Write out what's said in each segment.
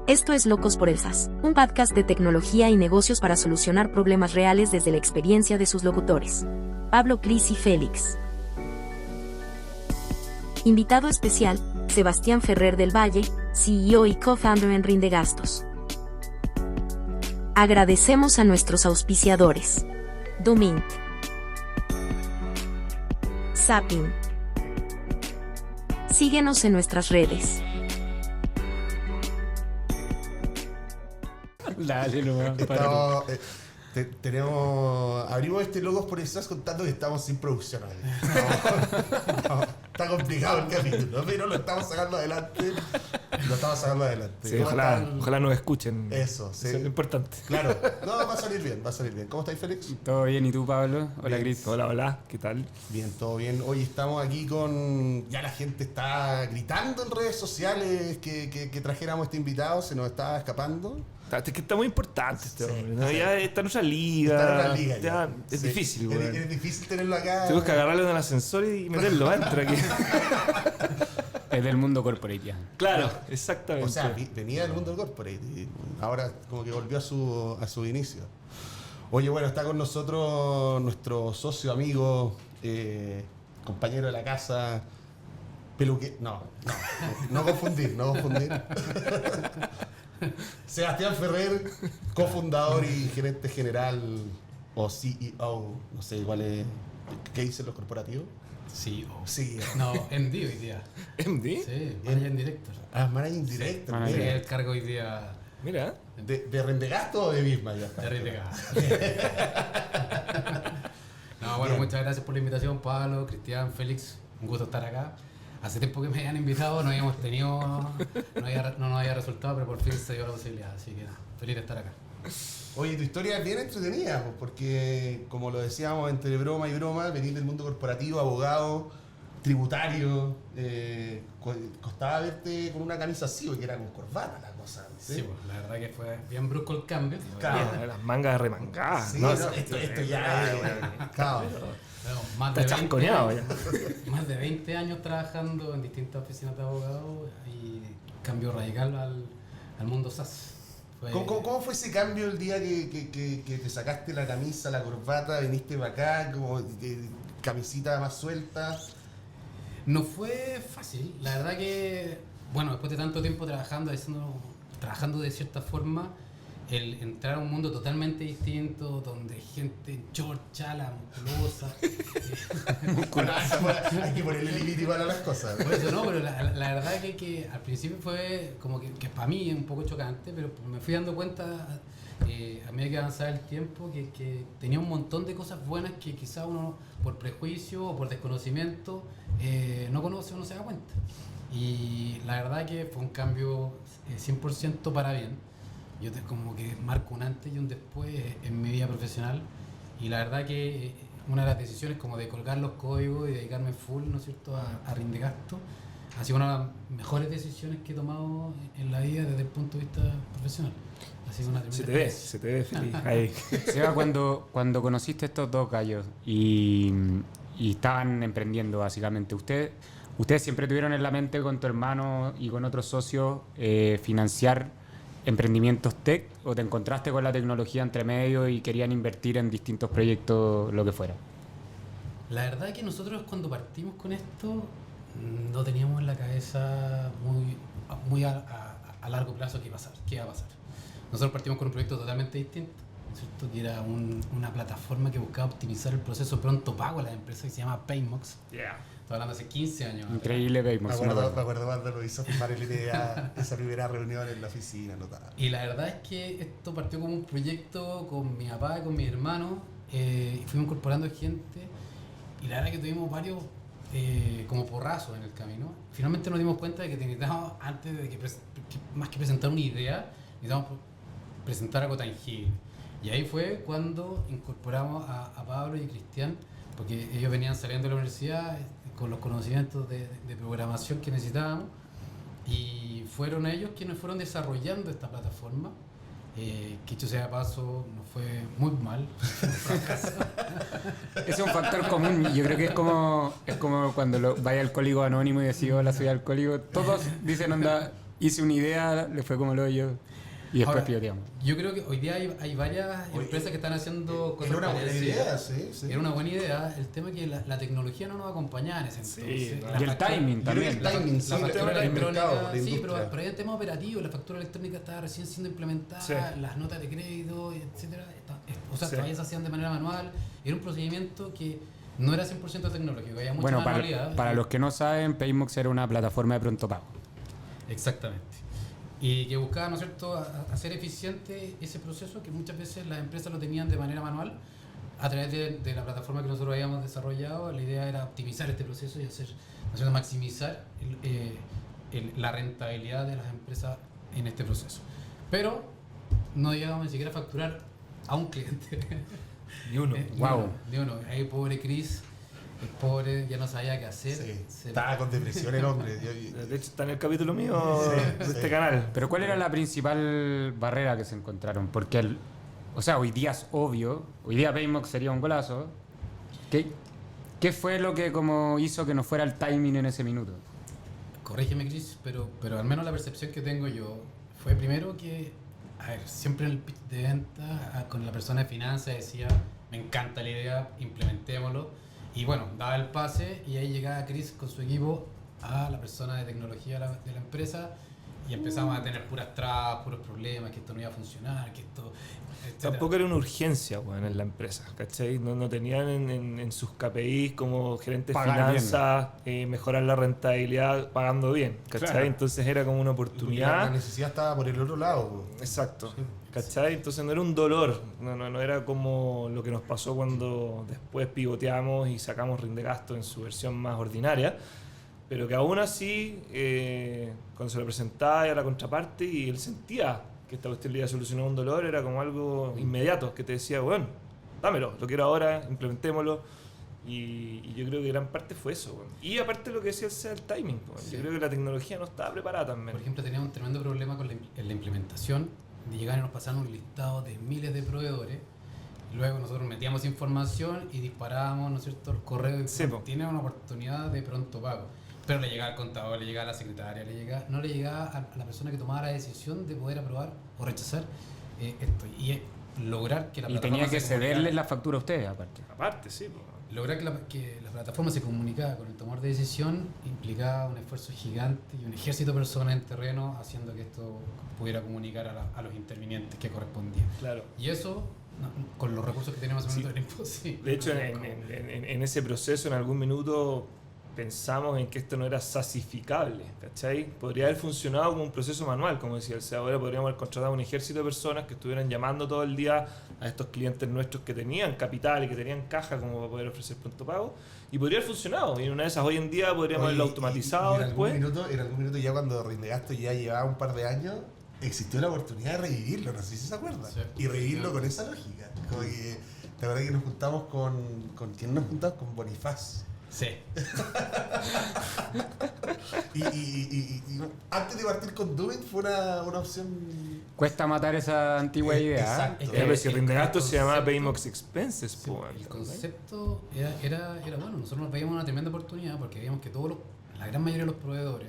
Esto es Locos por el SaaS, un podcast de tecnología y negocios para solucionar problemas reales desde la experiencia de sus locutores. Pablo, Cris y Félix. Invitado especial, Sebastián Ferrer del Valle, CEO y co-founder en Rindegastos. Agradecemos a nuestros auspiciadores. Domint, Zapping. Síguenos en nuestras redes. Dale, no, abrimos este Locos por el SaaS contando que estamos sin producción. Está complicado el capítulo, pero lo estamos sacando adelante. Sí, ojalá nos escuchen. Eso, sí. Eso es lo importante. Claro, no, va a salir bien. ¿Cómo estáis, Félix? Todo bien, ¿y tú, Pablo? Hola, Bien. Cris. Hola, ¿qué tal? Bien, todo bien. Hoy estamos aquí con... Ya la gente está gritando en redes sociales que trajéramos este invitado, se nos estaba escapando. Es que está muy importante este hombre, ¿no? sí. Ya está en otra liga. Está en una liga ya. Es Sí. difícil, güey. Es difícil tenerlo acá. Tengo que agarrarlo en el ascensor y meterlo dentro aquí. Es del mundo corporate ya. Claro, exactamente. O sea, venía del mundo del corporate y ahora como que volvió a su inicio. Oye, bueno, está con nosotros nuestro socio, amigo, compañero de la casa, no confundir. Sebastián Ferrer, cofundador y gerente general o CEO, no sé cuál es, ¿qué dicen los corporativos? CEO. CEO. No, MD hoy día. ¿MD? Sí, Managing Director. Managing Director. Sí, mira. el cargo hoy día Mira. ¿De Rendegasto o de Bisma ya está? de Rindegas. No, bueno, Bien. muchas gracias por la invitación, Pablo, Cristian, Félix. Un gusto estar acá. Hace tiempo que me habían invitado, no nos había resultado, pero por fin se dio la posibilidad. Así que nada, feliz de estar acá. Oye, tu historia es bien entretenida, pues, porque como lo decíamos entre broma y broma, venís del mundo corporativo, abogado, tributario, costaba verte con una camisa así, porque era con corbata la cosa. Sí, pues la verdad que fue bien brusco el cambio. Claro. Las mangas remangadas. Sí, ¿no? esto ya es... Claro. Bueno, más Está chasconeado ya. Más de 20 años trabajando en distintas oficinas de abogados y cambio radical al mundo SaaS. ¿Cómo fue ese cambio el día que te sacaste la camisa, la corbata, viniste para acá, como camisita más suelta? No fue fácil, la verdad que, bueno, después de tanto tiempo trabajando de cierta forma, el entrar a un mundo totalmente distinto, donde gente en short, chala, musculosa. Hay que ponerle límite igual a las cosas. Por eso no, pero la verdad que al principio fue como que para mí un poco chocante, pero me fui dando cuenta a medida que avanzaba el tiempo que tenía un montón de cosas buenas que quizá uno por prejuicio o por desconocimiento no conoce o no se da cuenta. Y la verdad que fue un cambio 100% para bien. Yo como que marco un antes y un después en mi vida profesional, y la verdad que una de las decisiones como de colgar los códigos y dedicarme full, ¿no es cierto?, a Rindegasto, ha sido una de las mejores decisiones que he tomado en la vida desde el punto de vista profesional. Ha sido una tremenda Se te ve feliz. Ahí. Seba, cuando conociste estos dos gallos y estaban emprendiendo básicamente, ¿ustedes siempre tuvieron en la mente con tu hermano y con otros socios financiar emprendimientos tech, o te encontraste con la tecnología entre medio y querían invertir en distintos proyectos, lo que fuera? La verdad que nosotros cuando partimos con esto no teníamos en la cabeza muy a largo plazo qué iba a pasar. Nosotros partimos con un proyecto totalmente distinto, ¿cierto?, que era una plataforma que buscaba optimizar el proceso pronto pago a las empresas, que se llama Paymox. Yeah. Estoy hablando hace 15 años. Increíble, Me Paymox. acuerdo cuando lo hizo firmar el idea, esa primera reunión en la oficina, notaba. Y la verdad es que esto partió como un proyecto con mi papá y con mis hermanos, y fuimos incorporando gente, y la verdad que tuvimos varios como porrazos en el camino. Finalmente nos dimos cuenta de que necesitábamos, antes de que más que presentar una idea, necesitábamos presentar algo tangible. Y ahí fue cuando incorporamos a Pablo y Cristian, porque ellos venían saliendo de la universidad con los conocimientos de programación que necesitábamos, y fueron ellos quienes fueron desarrollando esta plataforma, que dicho sea de paso nos fue muy mal. Ese es un factor común. Yo creo que es como cuando vaya al alcohólico anónimo y decís hola, soy alcohólico. Todos dicen onda, hice una idea, le fue como el hoyo y después Ahora, pivoteamos. yo creo que hoy día hay varias empresas que están haciendo cosas Era una buena parecidas. idea, sí. Era una buena idea. El tema es que la tecnología no nos va a acompañar en ese entonces. no. La Y el factura- timing Yo creo que también. el timing, sí, La el factura tema del electrónica, mercado, la sí, industria. pero hay el tema operativo, la factura electrónica estaba recién siendo implementada, Sí. las notas de crédito, etcétera, o sea, Sí. todavía se hacían de manera manual, era un procedimiento que no era 100% tecnológico, había mucha Bueno, manualidad. para los que no saben, Paymox era una plataforma de pronto pago. Exactamente. Y que buscaba, ¿no es cierto?, hacer eficiente ese proceso que muchas veces las empresas lo tenían de manera manual. A través de la plataforma que nosotros habíamos desarrollado, la idea era optimizar este proceso y hacer, ¿no es cierto?, maximizar la rentabilidad de las empresas en este proceso. Pero no llegamos ni siquiera a facturar a un cliente. Ni uno. Wow. Ni uno. Ahí pobre Chris, el pobre ya no sabía qué hacer. Sí. Se- Estaba con depresión el hombre. De hecho, está en el capítulo mío Sí, de este sí. canal. Pero ¿cuál era la principal barrera que se encontraron? Porque, o sea, hoy día es obvio, hoy día Paymox sería un golazo. ¿Qué fue lo que como hizo que no fuera el timing en ese minuto? Corrígeme, Chris, pero al menos la percepción que tengo yo fue primero que, a ver, siempre en el pitch de venta con la persona de finanzas decía, me encanta la idea, implementémoslo. Y bueno, daba el pase y ahí llegaba Chris con su equipo a la persona de tecnología de la empresa y empezamos a tener puras trabas, puros problemas, que esto no iba a funcionar, que esto... etcétera. Tampoco era una urgencia, weón, en la empresa, ¿cachai? No tenían en sus KPIs como gerentes de Pagar finanzas mejorar la rentabilidad pagando bien, ¿cachai? Claro. Entonces era como una La oportunidad. necesidad estaba por el otro lado. Po. Exacto, ¿cachai? Entonces no era un dolor, no era como lo que nos pasó cuando después pivoteamos y sacamos Rindegasto en su versión más ordinaria, pero que aún así, cuando se lo presentaba a la contraparte y él sentía que esta cuestión le iba a solucionar un dolor, era como algo inmediato, que te decía, bueno, dámelo, lo quiero ahora, implementémoslo. Y yo creo que gran parte fue eso. Bueno. Y aparte lo que decía el timing. Bueno. Sí. Yo creo que la tecnología no estaba preparada también. Por ejemplo, teníamos un tremendo problema en la implementación. De llegar y nos pasaron un listado de miles de proveedores. Luego nosotros metíamos información y disparábamos, ¿no es cierto?, el correo. Sí, po. Tiene una oportunidad de pronto pago. Pero le llegaba al contador, le llegaba a la secretaria, no le llegaba a la persona que tomaba la decisión de poder aprobar o rechazar esto. Y lograr que la Y plataforma tenía que se comunicara. cederles la factura a ustedes, aparte. Aparte, sí. Pues. Lograr que la plataforma se comunicara con el tomar de decisión implicaba un esfuerzo gigante y un ejército de personas en terreno haciendo que esto pudiera comunicar a los intervinientes que correspondían. Claro. Y eso, con los recursos que teníamos en ese Sí. momento, era imposible. De hecho, en ese proceso, en algún minuto, pensamos en que esto no era sasificable, ¿cachai? Podría haber funcionado como un proceso manual, como decía el SEA. Ahora podríamos haber contratado un ejército de personas que estuvieran llamando todo el día a estos clientes nuestros que tenían capital y que tenían caja como para poder ofrecer pronto pago. Y podría haber funcionado. Y en una de esas, hoy en día, podríamos Oye, haberlo automatizado y en después. en algún minuto ya cuando Rindegasto ya llevaba un par de años, existió la oportunidad de revivirlo, no sé si se acuerdan. Sí. Y revivirlo con esa lógica. Como que, la verdad que nos juntamos ¿con quién nos juntamos? Con Bonifaz. Sí. Y antes de partir con Dumit fue una opción. Cuesta matar esa antigua idea. Exacto. Es que- Pero si el Rindegasto se llamaba concepto- Paymox Expenses, Sí, pues. el concepto era bueno. Nosotros nos veíamos una tremenda oportunidad porque veíamos que la gran mayoría de los proveedores,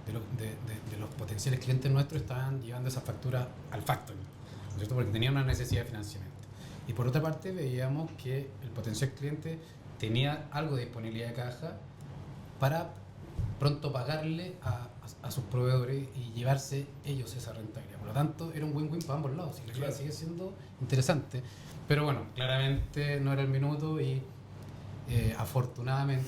de los potenciales clientes nuestros, estaban llevando esa factura al factoring, ¿no es cierto? Porque tenían una necesidad de financiamiento. Y por otra parte veíamos que el potencial cliente tenía algo de disponibilidad de caja para pronto pagarle a sus proveedores y llevarse ellos esa rentabilidad. Por lo tanto, era un win-win para ambos lados. Y la idea sigue siendo interesante. Pero bueno, claramente no era el minuto y afortunadamente,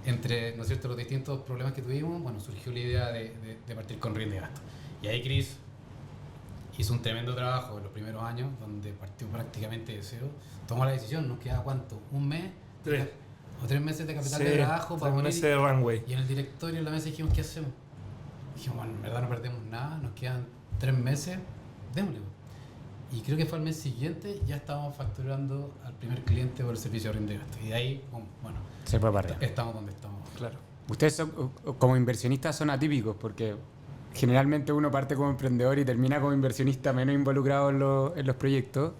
entre, ¿no es cierto?, los distintos problemas que tuvimos, bueno, surgió la idea de partir con Rindegasto. Y ahí Chris hizo un tremendo trabajo en los primeros años, donde partió prácticamente de cero. Tomó la decisión, nos quedaba ¿cuánto? ¿Un mes? 3. O 3 meses de capital Sí, de trabajo para 3 poner. meses de runway. Y en el directorio en la mesa dijimos, ¿qué hacemos? Dijimos, bueno, en verdad no perdemos nada, nos quedan 3 meses, démosle. Y creo que fue al mes siguiente, ya estábamos facturando al primer cliente por el servicio de Rindegasto. Y de ahí, bueno, Se fue para arriba. estamos donde estamos. Claro. Ustedes como inversionistas son atípicos porque generalmente uno parte como emprendedor y termina como inversionista menos involucrado en los proyectos.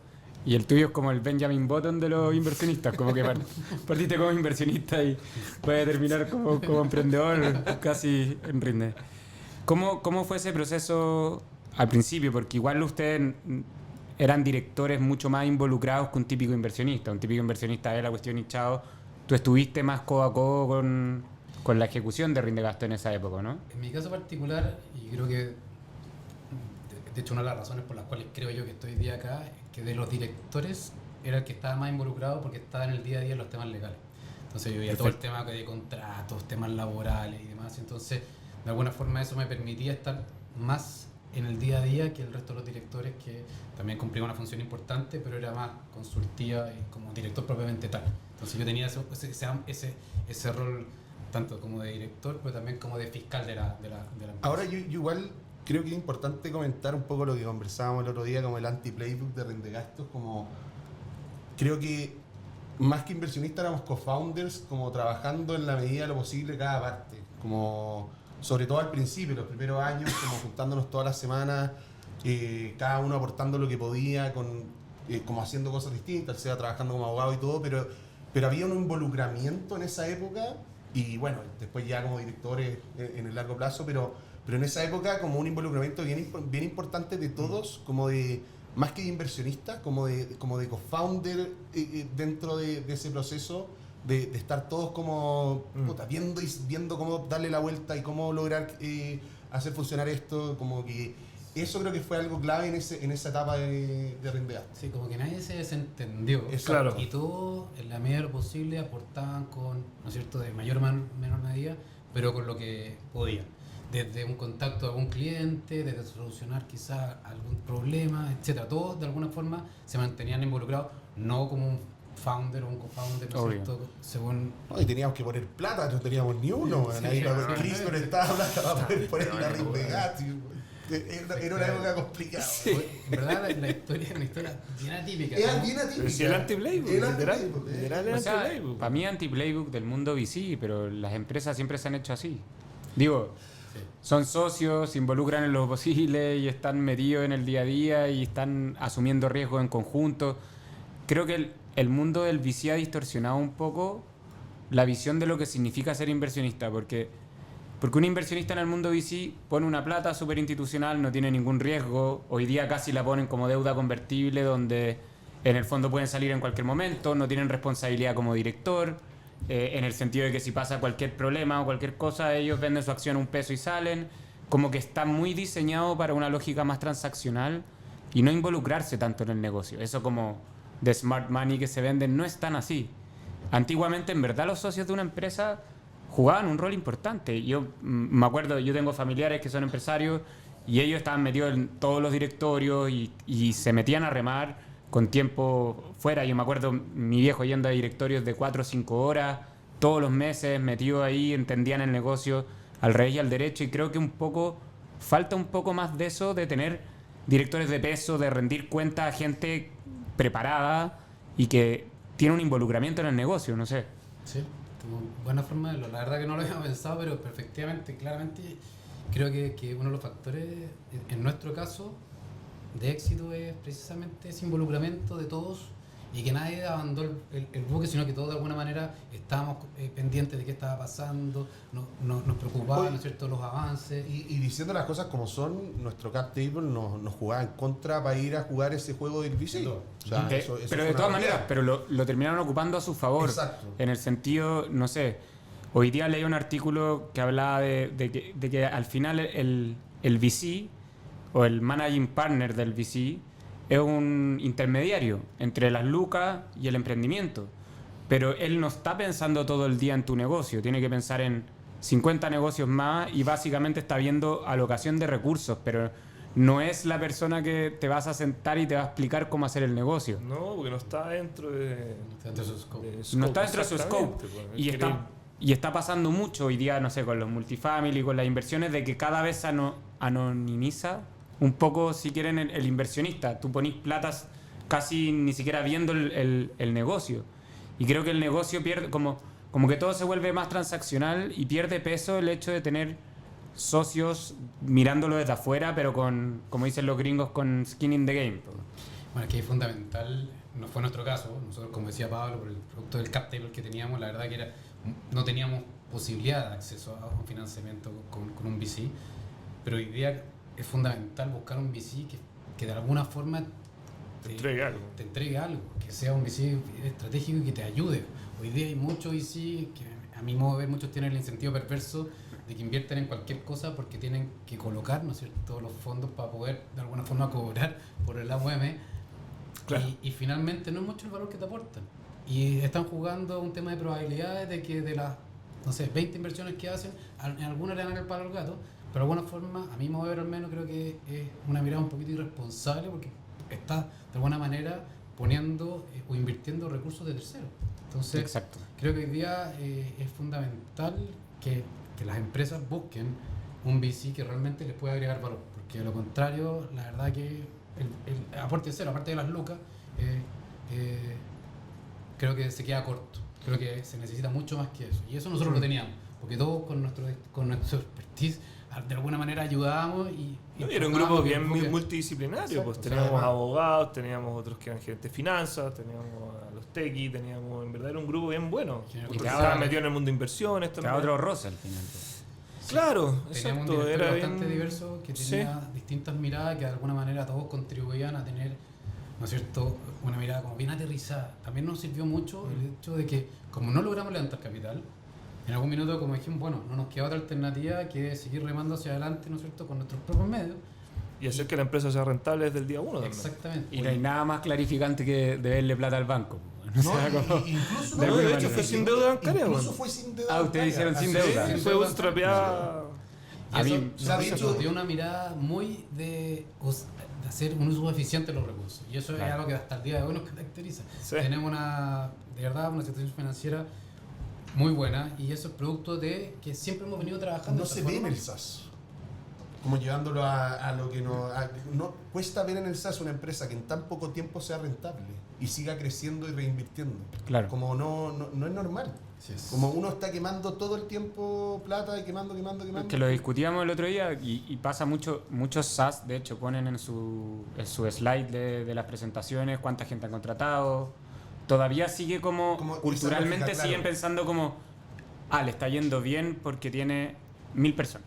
Y el tuyo es como el Benjamin Button de los inversionistas, como que partiste como inversionista y puede terminar como emprendedor casi en rinde. ¿Cómo fue ese proceso al principio? Porque igual ustedes eran directores mucho más involucrados que un típico inversionista. Un típico inversionista es la cuestión y chao. Tú estuviste más codo a codo con la ejecución de Rindegasto en esa época, ¿no? En mi caso particular, y creo que de hecho una de las razones por las cuales creo yo que estoy hoy día acá, es que de los directores era el que estaba más involucrado porque estaba en el día a día en los temas legales. Entonces yo veía todo el tema de contratos, temas laborales y demás. Entonces, de alguna forma eso me permitía estar más en el día a día que el resto de los directores, que también cumplían una función importante, pero era más consultiva y como director propiamente tal. Entonces yo tenía ese rol tanto como de director, pero también como de fiscal de la empresa. Ahora yo igual creo que es importante comentar un poco lo que conversábamos el otro día, como el anti-playbook de Rendegastos, como creo que más que inversionistas éramos co-founders, como trabajando en la medida de lo posible cada parte, como sobre todo al principio, los primeros años, como juntándonos todas las semanas, cada uno aportando lo que podía, como haciendo cosas distintas, sea trabajando como abogado y todo, pero había un involucramiento en esa época, y bueno, después ya como directores en el largo plazo, pero en esa época como un involucramiento bien importante de todos, como de más que de inversionistas, como de co-founder dentro de ese proceso, de estar todos como viendo cómo darle la vuelta y cómo lograr hacer funcionar esto, como que eso creo que fue algo clave en esa etapa de Rendegastos. Sí, como que nadie se desentendió. Claro. Y todos, en la medida de lo posible, aportaban con, ¿no es cierto?, de mayor o menor medida, pero con lo que podían. Desde un contacto a algún cliente, desde solucionar quizás algún problema, etcétera. Todos de alguna forma se mantenían involucrados, no como un founder o un co-founder, ¿no es cierto?, según... No, y teníamos que poner plata, no teníamos ni uno. Sí, Ahí sí, Chris no necesitaba plata para poder poner la Rendegastos. Era una época complicada. Sí. En verdad la historia es una historia bien atípica. Era ¿no? bien atípica. Pero si el anti-playbook, El literal. anti-playbook, Literal el O sea, anti-playbook. para mí anti-playbook del mundo VC, pero las empresas siempre se han hecho así. Digo, Sí. son socios, se involucran en lo posible y están metidos en el día a día y están asumiendo riesgos en conjunto. Creo que el mundo del VC ha distorsionado un poco la visión de lo que significa ser inversionista, porque un inversionista en el mundo VC pone una plata súper institucional, no tiene ningún riesgo. Hoy día casi la ponen como deuda convertible, donde en el fondo pueden salir en cualquier momento, no tienen responsabilidad como director, en el sentido de que si pasa cualquier problema o cualquier cosa, ellos venden su acción a $1 y salen. Como que está muy diseñado para una lógica más transaccional y no involucrarse tanto en el negocio. Eso como de smart money que se venden no es tan así. Antiguamente, en verdad, los socios de una empresa jugaban un rol importante. Yo me acuerdo, yo tengo familiares que son empresarios y ellos estaban metidos en todos los directorios y se metían a remar con tiempo fuera. Yo me acuerdo mi viejo yendo a directorios de 4 o 5 horas todos los meses, metido ahí, entendían el negocio al revés y al derecho, y creo que falta un poco más de eso, de tener directores de peso, de rendir cuenta a gente preparada y que tiene un involucramiento en el negocio, no sé. Sí, tuvo buena forma de verlo. La verdad que no lo había pensado, pero perfectamente, claramente, creo que uno de los factores, en nuestro caso, de éxito es precisamente ese involucramiento de todos y que nadie abandonó el buque, sino que todos de alguna manera estábamos pendientes de qué estaba pasando, nos preocupaban, ¿no es cierto?, los avances. Y diciendo las cosas como son, nuestro cap table nos jugaba en contra para ir a jugar ese juego del VC. O sea, eso Pero fue de una todas realidad. maneras, pero lo terminaron ocupando a su favor. Exacto. En el sentido, no sé, hoy día leí un artículo que hablaba de que al final el VC o el managing partner del VC es un intermediario entre las lucas y el emprendimiento. Pero él no está pensando todo el día en tu negocio, tiene que pensar en 50 negocios más y básicamente está viendo alocación de recursos, pero no es la persona que te vas a sentar y te va a explicar cómo hacer el negocio. No, porque no está dentro de... Dentro de su scope. No está dentro de su scope. Exactamente, Y está pasando mucho hoy día, no sé, con los multifamily, con las inversiones, de que cada vez se anonimiza un poco, si quieren, el inversionista. Tú ponís platas casi ni siquiera viendo el negocio. Y creo que el negocio pierde, como que todo se vuelve más transaccional y pierde peso el hecho de tener socios mirándolo desde afuera, pero con, como dicen los gringos, con skin in the game. Bueno, es que es fundamental, no fue nuestro caso. Nosotros, como decía Pablo, por el producto del cap table que teníamos, la verdad que no teníamos posibilidad de acceso a un financiamiento con un VC. pero hoy día es fundamental buscar un VC que de alguna forma Te entregue algo. te entregue algo, que sea un VC estratégico y que te ayude. Hoy día hay muchos VC que, a mi modo de ver, muchos tienen el incentivo perverso de que invierten en cualquier cosa porque tienen que colocar, ¿no es cierto?, los fondos para poder de alguna forma cobrar por el AUM. Claro. Y finalmente no es mucho el valor que te aportan. Y están jugando un tema de probabilidades de que de las, no sé, 20 inversiones que hacen, en algunas le dan el palo al gato, pero de alguna forma, a mi modo de ver al menos, creo que es una mirada un poquito irresponsable porque está de alguna manera poniendo o invirtiendo recursos de terceros. Entonces, Exacto. creo que hoy día es fundamental que las empresas busquen un VC que realmente les pueda agregar valor, porque de lo contrario, la verdad que el aporte cero, aparte de las lucas, creo que se queda corto. Creo que se necesita mucho más que eso. Y eso nosotros lo teníamos, porque todos con nuestro expertise de alguna manera ayudábamos y Era un grupo bien multidisciplinario, pues Exacto, teníamos o sea, abogados, teníamos otros que eran gerentes de finanzas, teníamos a los tequis, teníamos, en verdad era un grupo bien bueno. Ingeniero Otros que contable. estaban metidos en el mundo de inversiones Cada también. otro roce al final. Pues. Claro, teníamos un exacto, directorio era bastante bien diverso que Sí. tenía distintas miradas que de alguna manera todos contribuían a tener, ¿no es cierto?, una mirada como bien aterrizada. También nos sirvió mucho el hecho de que, como no logramos levantar capital, en algún minuto como dijimos, bueno, no nos queda otra alternativa que seguir remando hacia adelante, ¿no es cierto?, con nuestros propios medios. Y hacer que la empresa sea rentable desde el día uno también. Exactamente. Y no hay nada más clarificante que deberle plata al banco. O sea, como- incluso de No, alguna de hecho manera. fue sin deuda bancaria, Incluso bueno. fue sin deuda Ah, ustedes bancaria. hicieron sin Así deuda. es. Sí, fue bootstrapeada. Y A eso mí, se ha nos dicho- dio una mirada muy de hacer un uso eficiente de los recursos. Y eso es Claro. algo que hasta el día de hoy nos caracteriza. Sí. Tenemos de verdad, una situación financiera muy buena y eso es producto de que siempre hemos venido trabajando. No de se esta ve en forma. el SAS. Como llevándolo a lo que no cuesta ver en el SAS una empresa que en tan poco tiempo sea rentable y siga creciendo y reinvirtiendo. Claro. Como no es normal. Así es. Como uno está quemando todo el tiempo plata y quemando. Que lo discutíamos el otro día y pasa mucho, muchos SaaS, de hecho, ponen en su slide de las presentaciones cuánta gente han contratado. Todavía sigue como Como esa culturalmente lógica, claro. siguen pensando como, le está yendo bien porque tiene 1000 personas.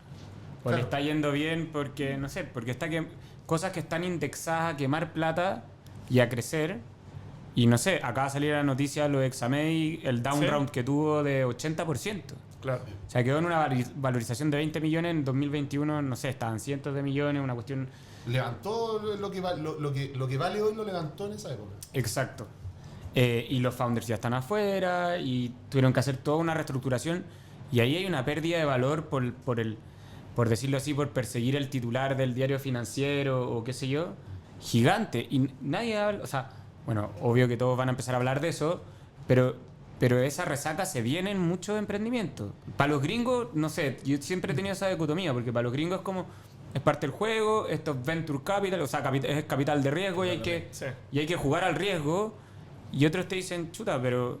O Claro. le está yendo bien porque, no sé, porque cosas que están indexadas a quemar plata y a crecer. Y no sé, acaba de salir la noticia lo de Examei, el down Sí. round que tuvo de 80%. Claro. O sea, quedó en una valorización de 20 millones en 2021, no sé, estaban cientos de millones, una cuestión... Levantó lo que vale hoy, lo levantó en esa época. Exacto. Y los founders ya están afuera y tuvieron que hacer toda una reestructuración y ahí hay una pérdida de valor por decirlo así, por perseguir el titular del diario financiero o qué sé yo, gigante. Y nadie habla, o sea, bueno, obvio que todos van a empezar a hablar de eso, pero esa resaca se viene en muchos emprendimientos. Para los gringos, no sé, yo siempre he tenido esa dicotomía, porque para los gringos es como, es parte del juego, esto es venture capital, o sea, es capital de riesgo y hay que jugar al riesgo. Y otros te dicen, chuta, pero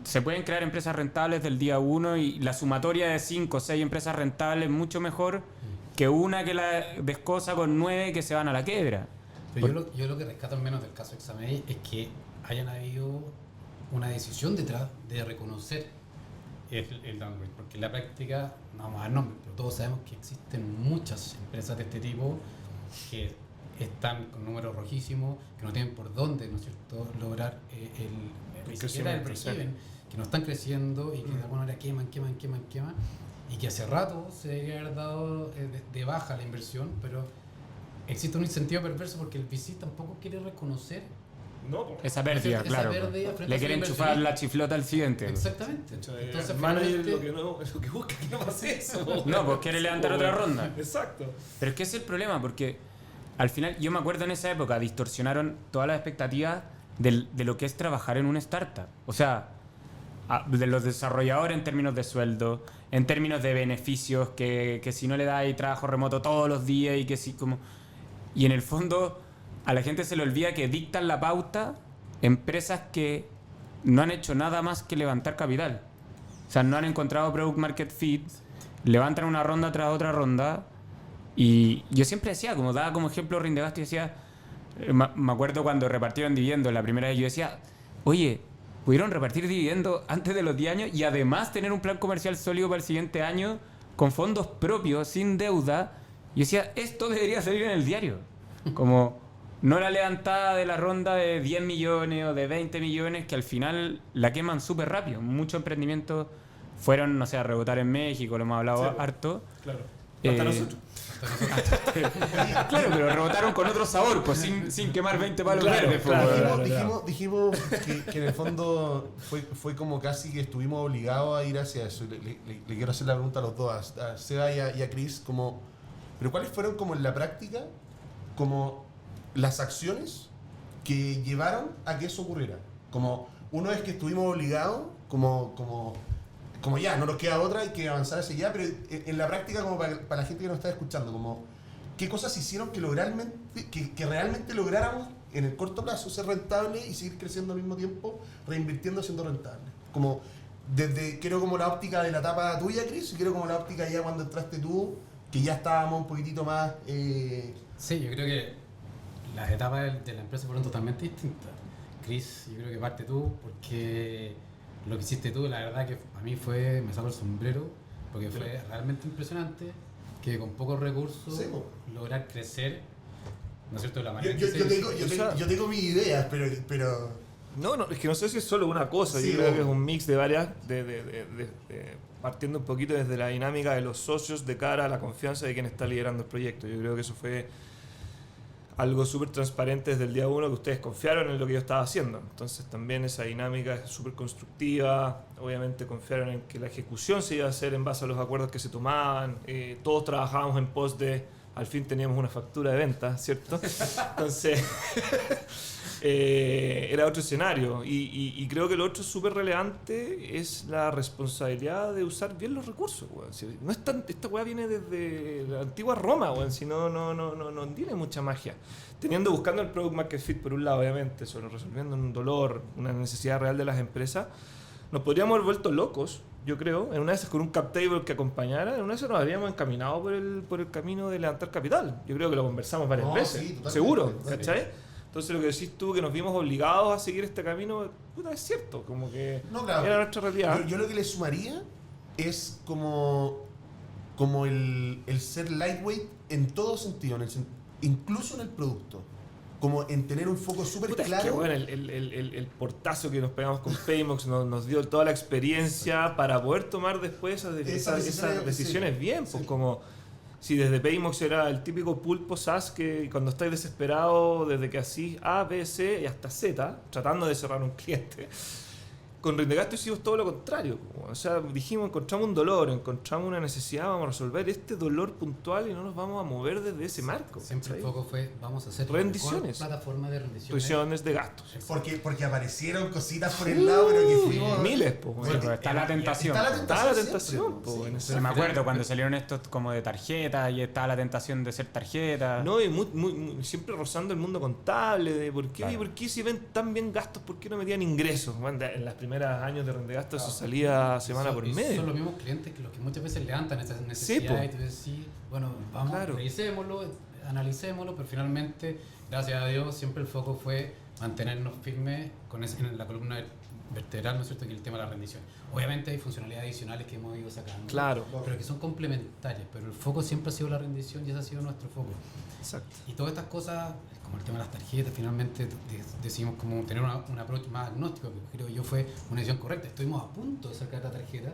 se pueden crear empresas rentables del día 1 y la sumatoria de 5 o 6 empresas rentables es mucho mejor que una que la descosa con 9 que se van a la quiebra. Pero yo lo que rescato al menos del caso Examei es que hayan habido una decisión detrás de reconocer el downgrade, porque en la práctica, no vamos a dar nombres, pero todos sabemos que existen muchas empresas de este tipo que están con números rojísimos, que no tienen por dónde, ¿no es cierto?, lograr ni siquiera el break-even, que no están creciendo y que de alguna manera queman, y que hace rato se debería haber dado de baja la inversión, pero existe un incentivo perverso porque el VC tampoco quiere reconocer No, po. Esa pérdida, Esa claro. pérdida frente Le a su quieren inversión. chufar la chiflota al siguiente. Exactamente. Entonces, Entonces, el manager finalmente, lo que busca que no pase eso. po. No, pues quiere levantar otra ronda. Exacto. Pero es que ese es el problema, porque al final, yo me acuerdo en esa época, distorsionaron todas las expectativas de lo que es trabajar en una startup. O sea, de los desarrolladores en términos de sueldo, en términos de beneficios, que si no le dais trabajo remoto todos los días y que si como... Y en el fondo, a la gente se le olvida que dictan la pauta empresas que no han hecho nada más que levantar capital. O sea, no han encontrado product market fit, levantan una ronda tras otra ronda. Y yo siempre decía, como daba como ejemplo Rindegasto, y decía, me acuerdo cuando repartieron dividendos la primera vez, yo decía, oye, pudieron repartir dividendos antes de los 10 años y además tener un plan comercial sólido para el siguiente año con fondos propios, sin deuda, Y decía, esto debería salir en el diario. Como no la levantada de la ronda de 10 millones o de 20 millones que al final la queman súper rápido. Muchos emprendimientos fueron, no sé, a rebotar en México, lo hemos hablado harto. Claro. Hasta nosotros. Claro, pero rebotaron con otro sabor, pues sin quemar 20 palos verdes. Dijimos que en el fondo fue como casi que estuvimos obligados a ir hacia eso. Le quiero hacer la pregunta a los dos, a Seba y a Chris, pero ¿cuáles fueron como en la práctica como las acciones que llevaron a que eso ocurriera? Como uno es que estuvimos obligados, como ya, no nos queda otra, hay que avanzar hacia allá, pero en la práctica, como para la gente que nos está escuchando, como qué cosas hicieron que realmente lográramos en el corto plazo ser rentable y seguir creciendo al mismo tiempo, reinvirtiendo siendo rentable. Como quiero como la óptica de la etapa tuya, Chris, y quiero como la óptica ya cuando entraste tú, que ya estábamos un poquitito más... Sí, yo creo que las etapas de la empresa fueron totalmente distintas. Chris, yo creo que parte tú, porque lo que hiciste tú, la verdad que a mí me saco el sombrero, porque fue realmente impresionante que con pocos recursos lograr crecer, ¿no es cierto? De la manera yo tengo mis ideas, pero... No, es que no sé si es solo una cosa, yo creo que es un mix de varias, partiendo un poquito desde la dinámica de los socios de cara a la confianza de quien está liderando el proyecto. Yo creo que eso fue algo súper transparente desde el día uno, que ustedes confiaron en lo que yo estaba haciendo. Entonces también esa dinámica es súper constructiva. Obviamente confiaron en que la ejecución se iba a hacer en base a los acuerdos que se tomaban. Todos trabajábamos en pos de, al fin teníamos una factura de venta, ¿cierto? Entonces era otro escenario. Y creo que lo otro súper relevante es la responsabilidad de usar bien los recursos, weón. Si no es esta weá viene desde la antigua Roma, weón. Si no tiene mucha magia. Buscando el product market fit por un lado, obviamente, resolviendo un dolor, una necesidad real de las empresas, nos podríamos haber vuelto locos, yo creo, en una de esas con un cap table que acompañara, en una de esas nos habríamos encaminado por el camino de levantar capital. Yo creo que lo conversamos varias veces, sí, seguro, ¿cachai? Entonces lo que decís tú, que nos vimos obligados a seguir este camino, puta, es cierto, como que era nuestra realidad. Yo lo que le sumaría es como el ser lightweight en todo sentido, incluso en el producto. Como en tener un foco súper claro. Es que, bueno, el portazo que nos pegamos con Paymox nos dio toda la experiencia para poder tomar después esas decisiones bien, pues como... Si desde Paymox era el típico pulpo SaaS que cuando estáis desesperado desde que así A, B, C y hasta Z, tratando de cerrar un cliente, con Rindegasto hicimos todo lo contrario. O sea, dijimos, encontramos un dolor, encontramos una necesidad, vamos a resolver este dolor puntual y no nos vamos a mover desde ese marco. Siempre el foco fue, vamos a hacer rendiciones, plataforma de rendiciones. Rendiciones de gastos. Porque aparecieron cositas por el lado, pero que fuimos... Miles, pues. Bueno, está la tentación. Está la tentación, pues. Sí. Me acuerdo cuando salieron estos como de tarjeta y estaba la tentación de ser tarjeta. No, y siempre rozando el mundo contable, de por qué, claro. ¿Por qué si ven tan bien gastos, por qué no metían ingresos? Bueno, en las primeros años de Rendegasto eso salía semana por medio. Son los mismos clientes que los que muchas veces levantan esas necesidades. Y tú dices, bueno, vamos, revisémoslo, analicémoslo, pero finalmente, gracias a Dios, siempre el foco fue mantenernos firmes en la columna vertebral, ¿no es cierto?, que es el tema de la rendición. Obviamente hay funcionalidades adicionales que hemos ido sacando, claro, pero que son complementarias, pero el foco siempre ha sido la rendición y ese ha sido nuestro foco. Exacto. Y todas estas cosas, como el tema de las tarjetas, finalmente decidimos como tener un approach más agnóstico, que creo yo fue una decisión correcta. Estuvimos a punto de sacar la tarjeta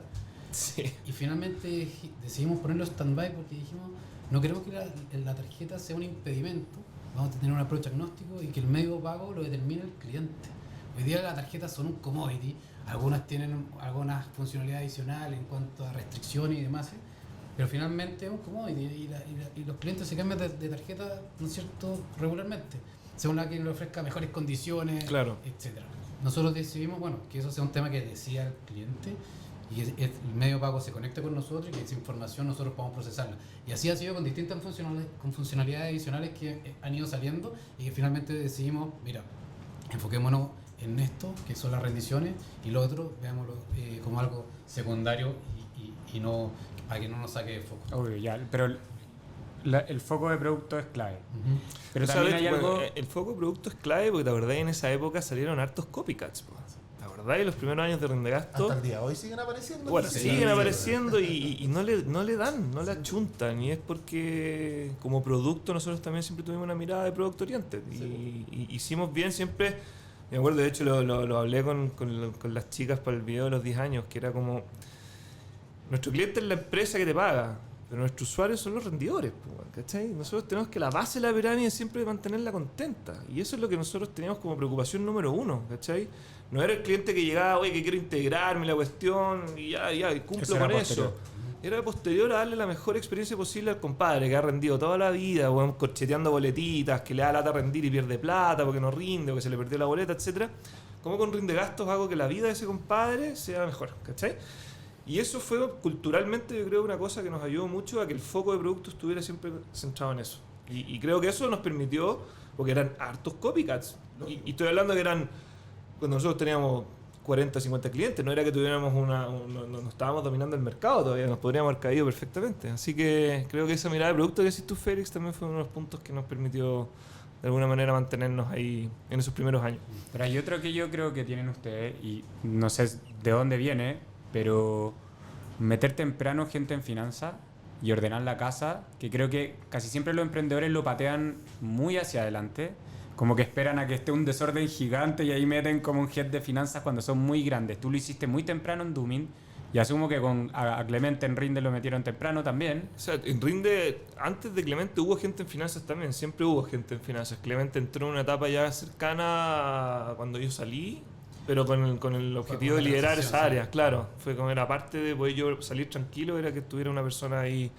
y finalmente decidimos ponerlo stand-by porque dijimos, no queremos que la tarjeta sea un impedimento, vamos a tener un approach agnóstico y que el medio de pago lo determine el cliente. Hoy día las tarjetas son un commodity, algunas tienen algunas funcionalidades adicionales en cuanto a restricciones y demás, pero finalmente es un commodity y los clientes se cambian de tarjeta, ¿no es cierto?, regularmente, según la que le ofrezca mejores condiciones, claro, etc. Nosotros decidimos, que eso sea un tema que decida el cliente y que el medio de pago se conecte con nosotros y que esa información nosotros podamos procesarla. Y así ha sido con distintas funcionalidades adicionales que han ido saliendo y que finalmente decidimos, mira, enfoquémonos en esto, que son las rendiciones, y lo otro, veámoslo como algo secundario y no, para que no nos saque de foco. Obvio, ya, pero el foco de producto es clave. Uh-huh. Pero también hay algo... El foco de producto es clave porque la verdad en esa época salieron hartos copycats, ¿te acordás? acordáis? Los primeros años de Rindegasto. Hasta el día de hoy siguen apareciendo. Bueno, Sí. siguen apareciendo y no le dan, no le achuntan. Y es porque como producto nosotros también siempre tuvimos una mirada de producto oriente. Y hicimos bien siempre. Me acuerdo, de hecho lo hablé con las chicas para el video de los 10 años, que era como, nuestro cliente es la empresa que te paga, pero nuestros usuarios son los rendidores, ¿cachai? Nosotros tenemos que la base de la pirámide siempre mantenerla contenta. Y eso es lo que nosotros teníamos como preocupación número uno, ¿cachai? No era el cliente que llegaba, oye, que quiero integrarme la cuestión y ya, y cumplo Eso era con posterior. eso. Era posterior a darle la mejor experiencia posible al compadre que ha rendido toda la vida, weón, corcheteando boletitas, que le da lata a rendir y pierde plata porque no rinde o que se le perdió la boleta, etcétera. Como con Rindegastos hago que la vida de ese compadre sea mejor, ¿cachai? Y eso fue culturalmente, yo creo, una cosa que nos ayudó mucho a que el foco de producto estuviera siempre centrado en eso. Y creo que eso nos permitió, porque eran hartos copycats. Y estoy hablando que eran, cuando nosotros teníamos 40, 50 clientes, no era que tuviéramos no estábamos dominando el mercado todavía, nos podríamos haber caído perfectamente. Así que creo que esa mirada de producto que hiciste tú, Félix, también fue uno de los puntos que nos permitió de alguna manera mantenernos ahí en esos primeros años. Pero hay otro que yo creo que tienen ustedes, y no sé de dónde viene, pero meter temprano gente en finanzas y ordenar la casa, que creo que casi siempre los emprendedores lo patean muy hacia adelante, como que esperan a que esté un desorden gigante y ahí meten como un head de finanzas cuando son muy grandes. Tú lo hiciste muy temprano en Doomin y asumo que a Clemente en Rinde lo metieron temprano también. O sea, en Rinde, antes de Clemente hubo gente en finanzas también, siempre hubo gente en finanzas. Clemente entró en una etapa ya cercana a cuando yo salí, pero con el objetivo de la liderar transición, esa sí. área, claro. Fue como era parte de poder yo salir tranquilo, era que tuviera una persona ahí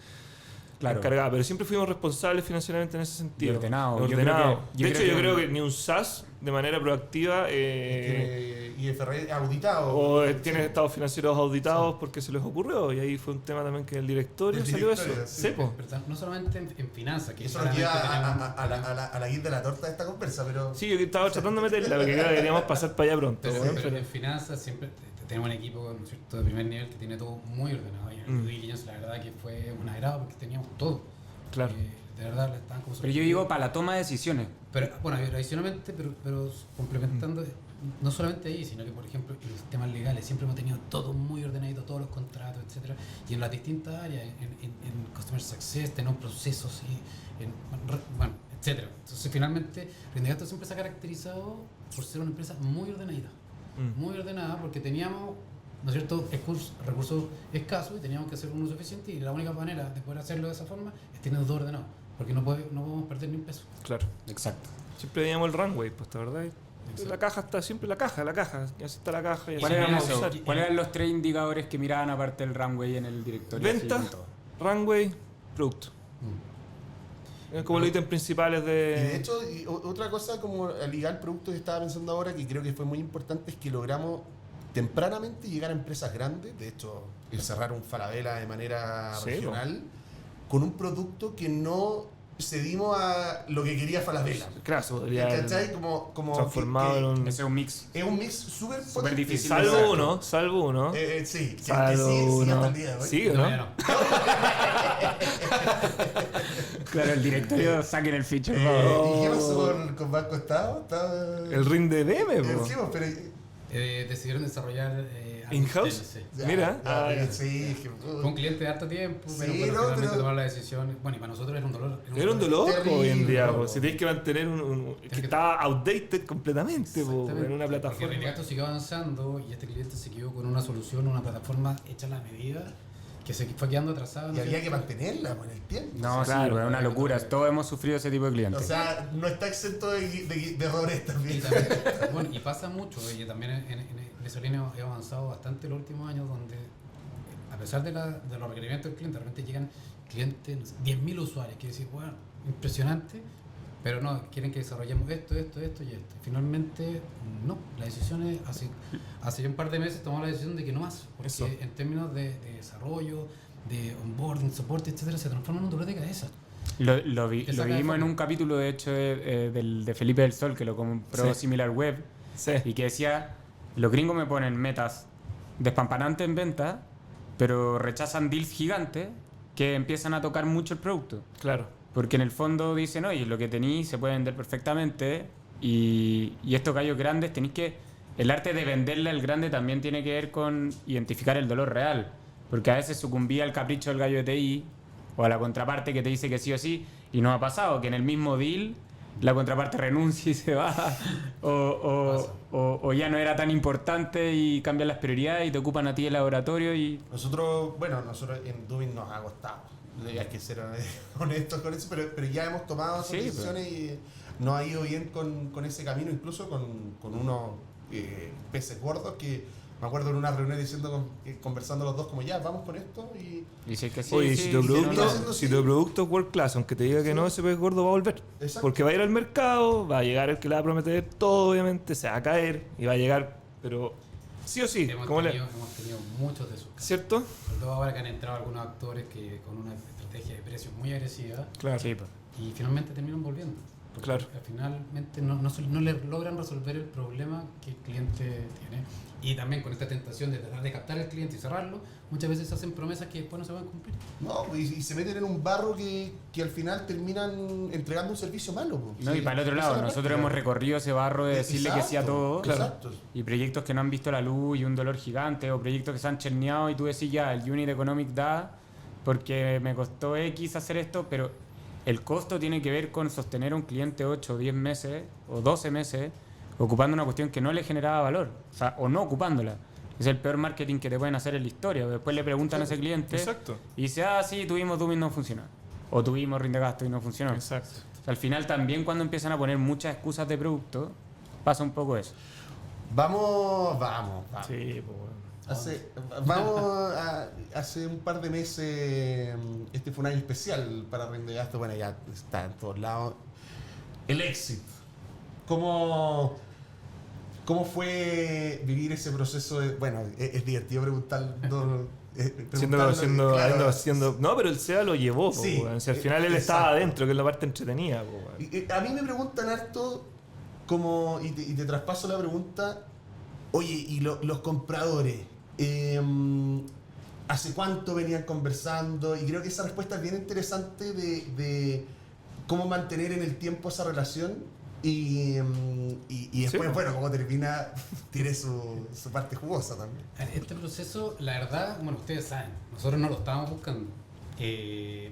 Claro. encargada. Pero siempre fuimos responsables financieramente en ese sentido. Y ordenado. Ordenado. Yo De hecho, creo yo que- creo que ni un SaaS de manera proactiva Tiene IFRS auditado. o tiene estados financieros auditados porque se les ocurrió. Y ahí fue un tema también que el directorio Del salió directorio, eso. sí. Sí, po. Pero no solamente en finanzas, que Eso nos claramente lleva tenemos- a la guinda de la torta de esta conversa, pero. Sí, yo estaba tratando de meterla porque creo que queríamos pasar para allá pronto. Pero, weón, pero pero- en finanzas siempre tenemos un equipo, ¿no es cierto?, de primer nivel que tiene todo muy ordenado. Y en Mm. due diligence la verdad que fue un agrado porque teníamos todo. Claro. De verdad, le estaban como Pero yo digo para la toma de decisiones. Pero, bueno, adicionalmente, pero complementando, no solamente ahí, sino que, por ejemplo, en los temas legales siempre hemos tenido todo muy ordenadito, todos los contratos, etcétera. Y en las distintas áreas, en Customer Success, tenemos procesos, bueno, etcétera. Entonces, finalmente, Rindegasto siempre se ha caracterizado por ser una empresa muy ordenadita. Muy ordenada porque teníamos, ¿no es cierto?, recursos escasos y teníamos que hacer un uso eficiente y la única manera de poder hacerlo de esa forma es tener todo ordenado, porque no podemos perder ni un peso. Claro. Exacto. Siempre veíamos el runway, pues, ¿la verdad? La caja está siempre la caja. Y así está la caja. Y así ¿Cuáles la eran, vamos a eso? usar. ¿Cuáles eran los tres indicadores que miraban aparte del runway en el directorio? Venta, Así, con todo. runway, producto. Es como los ítems principales Y de de... hecho, otra cosa como al ligar productos que estaba pensando ahora, que creo que fue muy importante, es que logramos tempranamente llegar a empresas grandes. De hecho, el cerrar un Falabella de manera Sí, regional, con un producto que no cedimos a lo que quería Falabella. Claro, se podría haber ¿Cachai? Como transformado en un... Ese es un mix. Es un mix súper potente. difícil. Salvo uno. Sí, que Salvo sí uno. hasta el día de hoy. Sí, ¿o No, no? ya no. Claro, el directorio saquen el feature. ¿Y qué pasó con Banco Estado? Estaba... El ring de DM, po. Sí, pero... Decidieron desarrollar algo ¿In-house? externo, Mira. Sí, es que... Fue un cliente de harto tiempo, pero Sí, bueno, no, finalmente pero- tomaron la decisión. Bueno, y para nosotros era un dolor. Era un dolor po, hoy en día, Terrible, po. Si tenéis que mantener que que- estaba outdated completamente, po, Exactamente. en una Porque plataforma. Rindegasto siguió avanzando y este cliente se quedó con una solución, una plataforma hecha a la medida que se fue quedando atrasada. Y había que mantenerla con el tiempo. No, Claro, sí, es una locura. Todos hemos sufrido ese tipo de O clientes. sea, no está exento de errores también. Y también, bueno, y pasa mucho, y también en esa línea he avanzado bastante en los últimos años, donde a pesar de los requerimientos del cliente, de repente llegan clientes, no sé, 10.000 usuarios, que decir, bueno, impresionante, pero no, quieren que desarrollemos esto y esto. Finalmente, no, la decisión es, hace un par de meses tomamos la decisión de que no más, porque Eso. en términos de desarrollo, de onboarding, soporte, etcétera, se transforma en un dolor de cabeza. Lo Que vivimos saca de en fondo. un capítulo, de hecho, de Felipe del Sol, que lo compró Sí. Similar Web, Sí. y que decía, los gringos me ponen metas despampanantes en venta, pero rechazan deals gigantes que empiezan a tocar mucho el producto. Claro. Porque en el fondo dicen, oye, lo que tenéis se puede vender perfectamente y estos gallos grandes tenéis que el arte de venderle al grande también tiene que ver con identificar el dolor real. Porque a veces sucumbía al capricho del gallo de TI o a la contraparte que te dice que sí o sí, y nos ha pasado que en el mismo deal la contraparte renuncia y se va, o ya no era tan importante y cambian las prioridades y te ocupan a ti el laboratorio y... Nosotros en Dubin nos ha costado, hay que ser honestos con eso, pero ya hemos tomado esas decisiones y nos ha ido bien con ese camino, incluso con unos peces gordos que me acuerdo en una reunión conversando los dos como ya, vamos con esto y... Dice que sí, Oye, sí, si tu no, producto es world class, aunque te diga que no, ese pez gordo va a volver. Exacto. Porque va a ir al mercado, va a llegar el que le va a prometer todo, obviamente, se va a caer y va a llegar, pero sí o sí. Hemos tenido muchos de esos casos. ¿Cierto? Sobre todo ahora que han entrado algunos actores que con una estrategia de precios muy agresiva Claro. Sí, pues. y finalmente terminan volviendo. Porque Claro. finalmente no le logran resolver el problema que el cliente tiene. Y también con esta tentación de tratar de captar al cliente y cerrarlo, muchas veces hacen promesas que después no se van a cumplir. No, y se meten en un barro que al final terminan entregando un servicio malo. Po. No, Sí, y para el otro esa lado, es la nosotros práctica. hemos recorrido ese barro de decirle que sí a todo. Claro. Exacto. Y proyectos que no han visto la luz y un dolor gigante, o proyectos que se han cherneado y tú decís ya, el unit economic da porque me costó X hacer esto, pero el costo tiene que ver con sostener a un cliente 8 o 10 meses o 12 meses ocupando una cuestión que no le generaba valor, o sea, o no ocupándola. Es el peor marketing que te pueden hacer en la historia. Después le preguntan a ese cliente Exacto. y dice, ah, sí, tuvimos Dooming, no funcionó. O tuvimos Rindegasto y no funcionó. Exacto. O sea, al final también cuando empiezan a poner muchas excusas de producto, pasa un poco eso. Vamos. Sí, pues bueno. Hace un par de meses, este fue un año especial para Rindegasto, bueno, ya está en todos lados. El exit. ¿Cómo fue vivir ese proceso? Bueno, es divertido preguntar. No, pero el SEA lo llevó. Sí, Po, si al final él exacto. estaba adentro, que es la parte entretenida. Po, A mí me preguntan harto, y te traspaso la pregunta, oye, ¿y los compradores? ¿Hace cuánto venían conversando? Y creo que esa respuesta es bien interesante de cómo mantener en el tiempo esa relación. Y después, Sí. bueno, cómo termina, tiene su parte jugosa también. Este proceso, la verdad, bueno, ustedes saben, nosotros no lo estábamos buscando,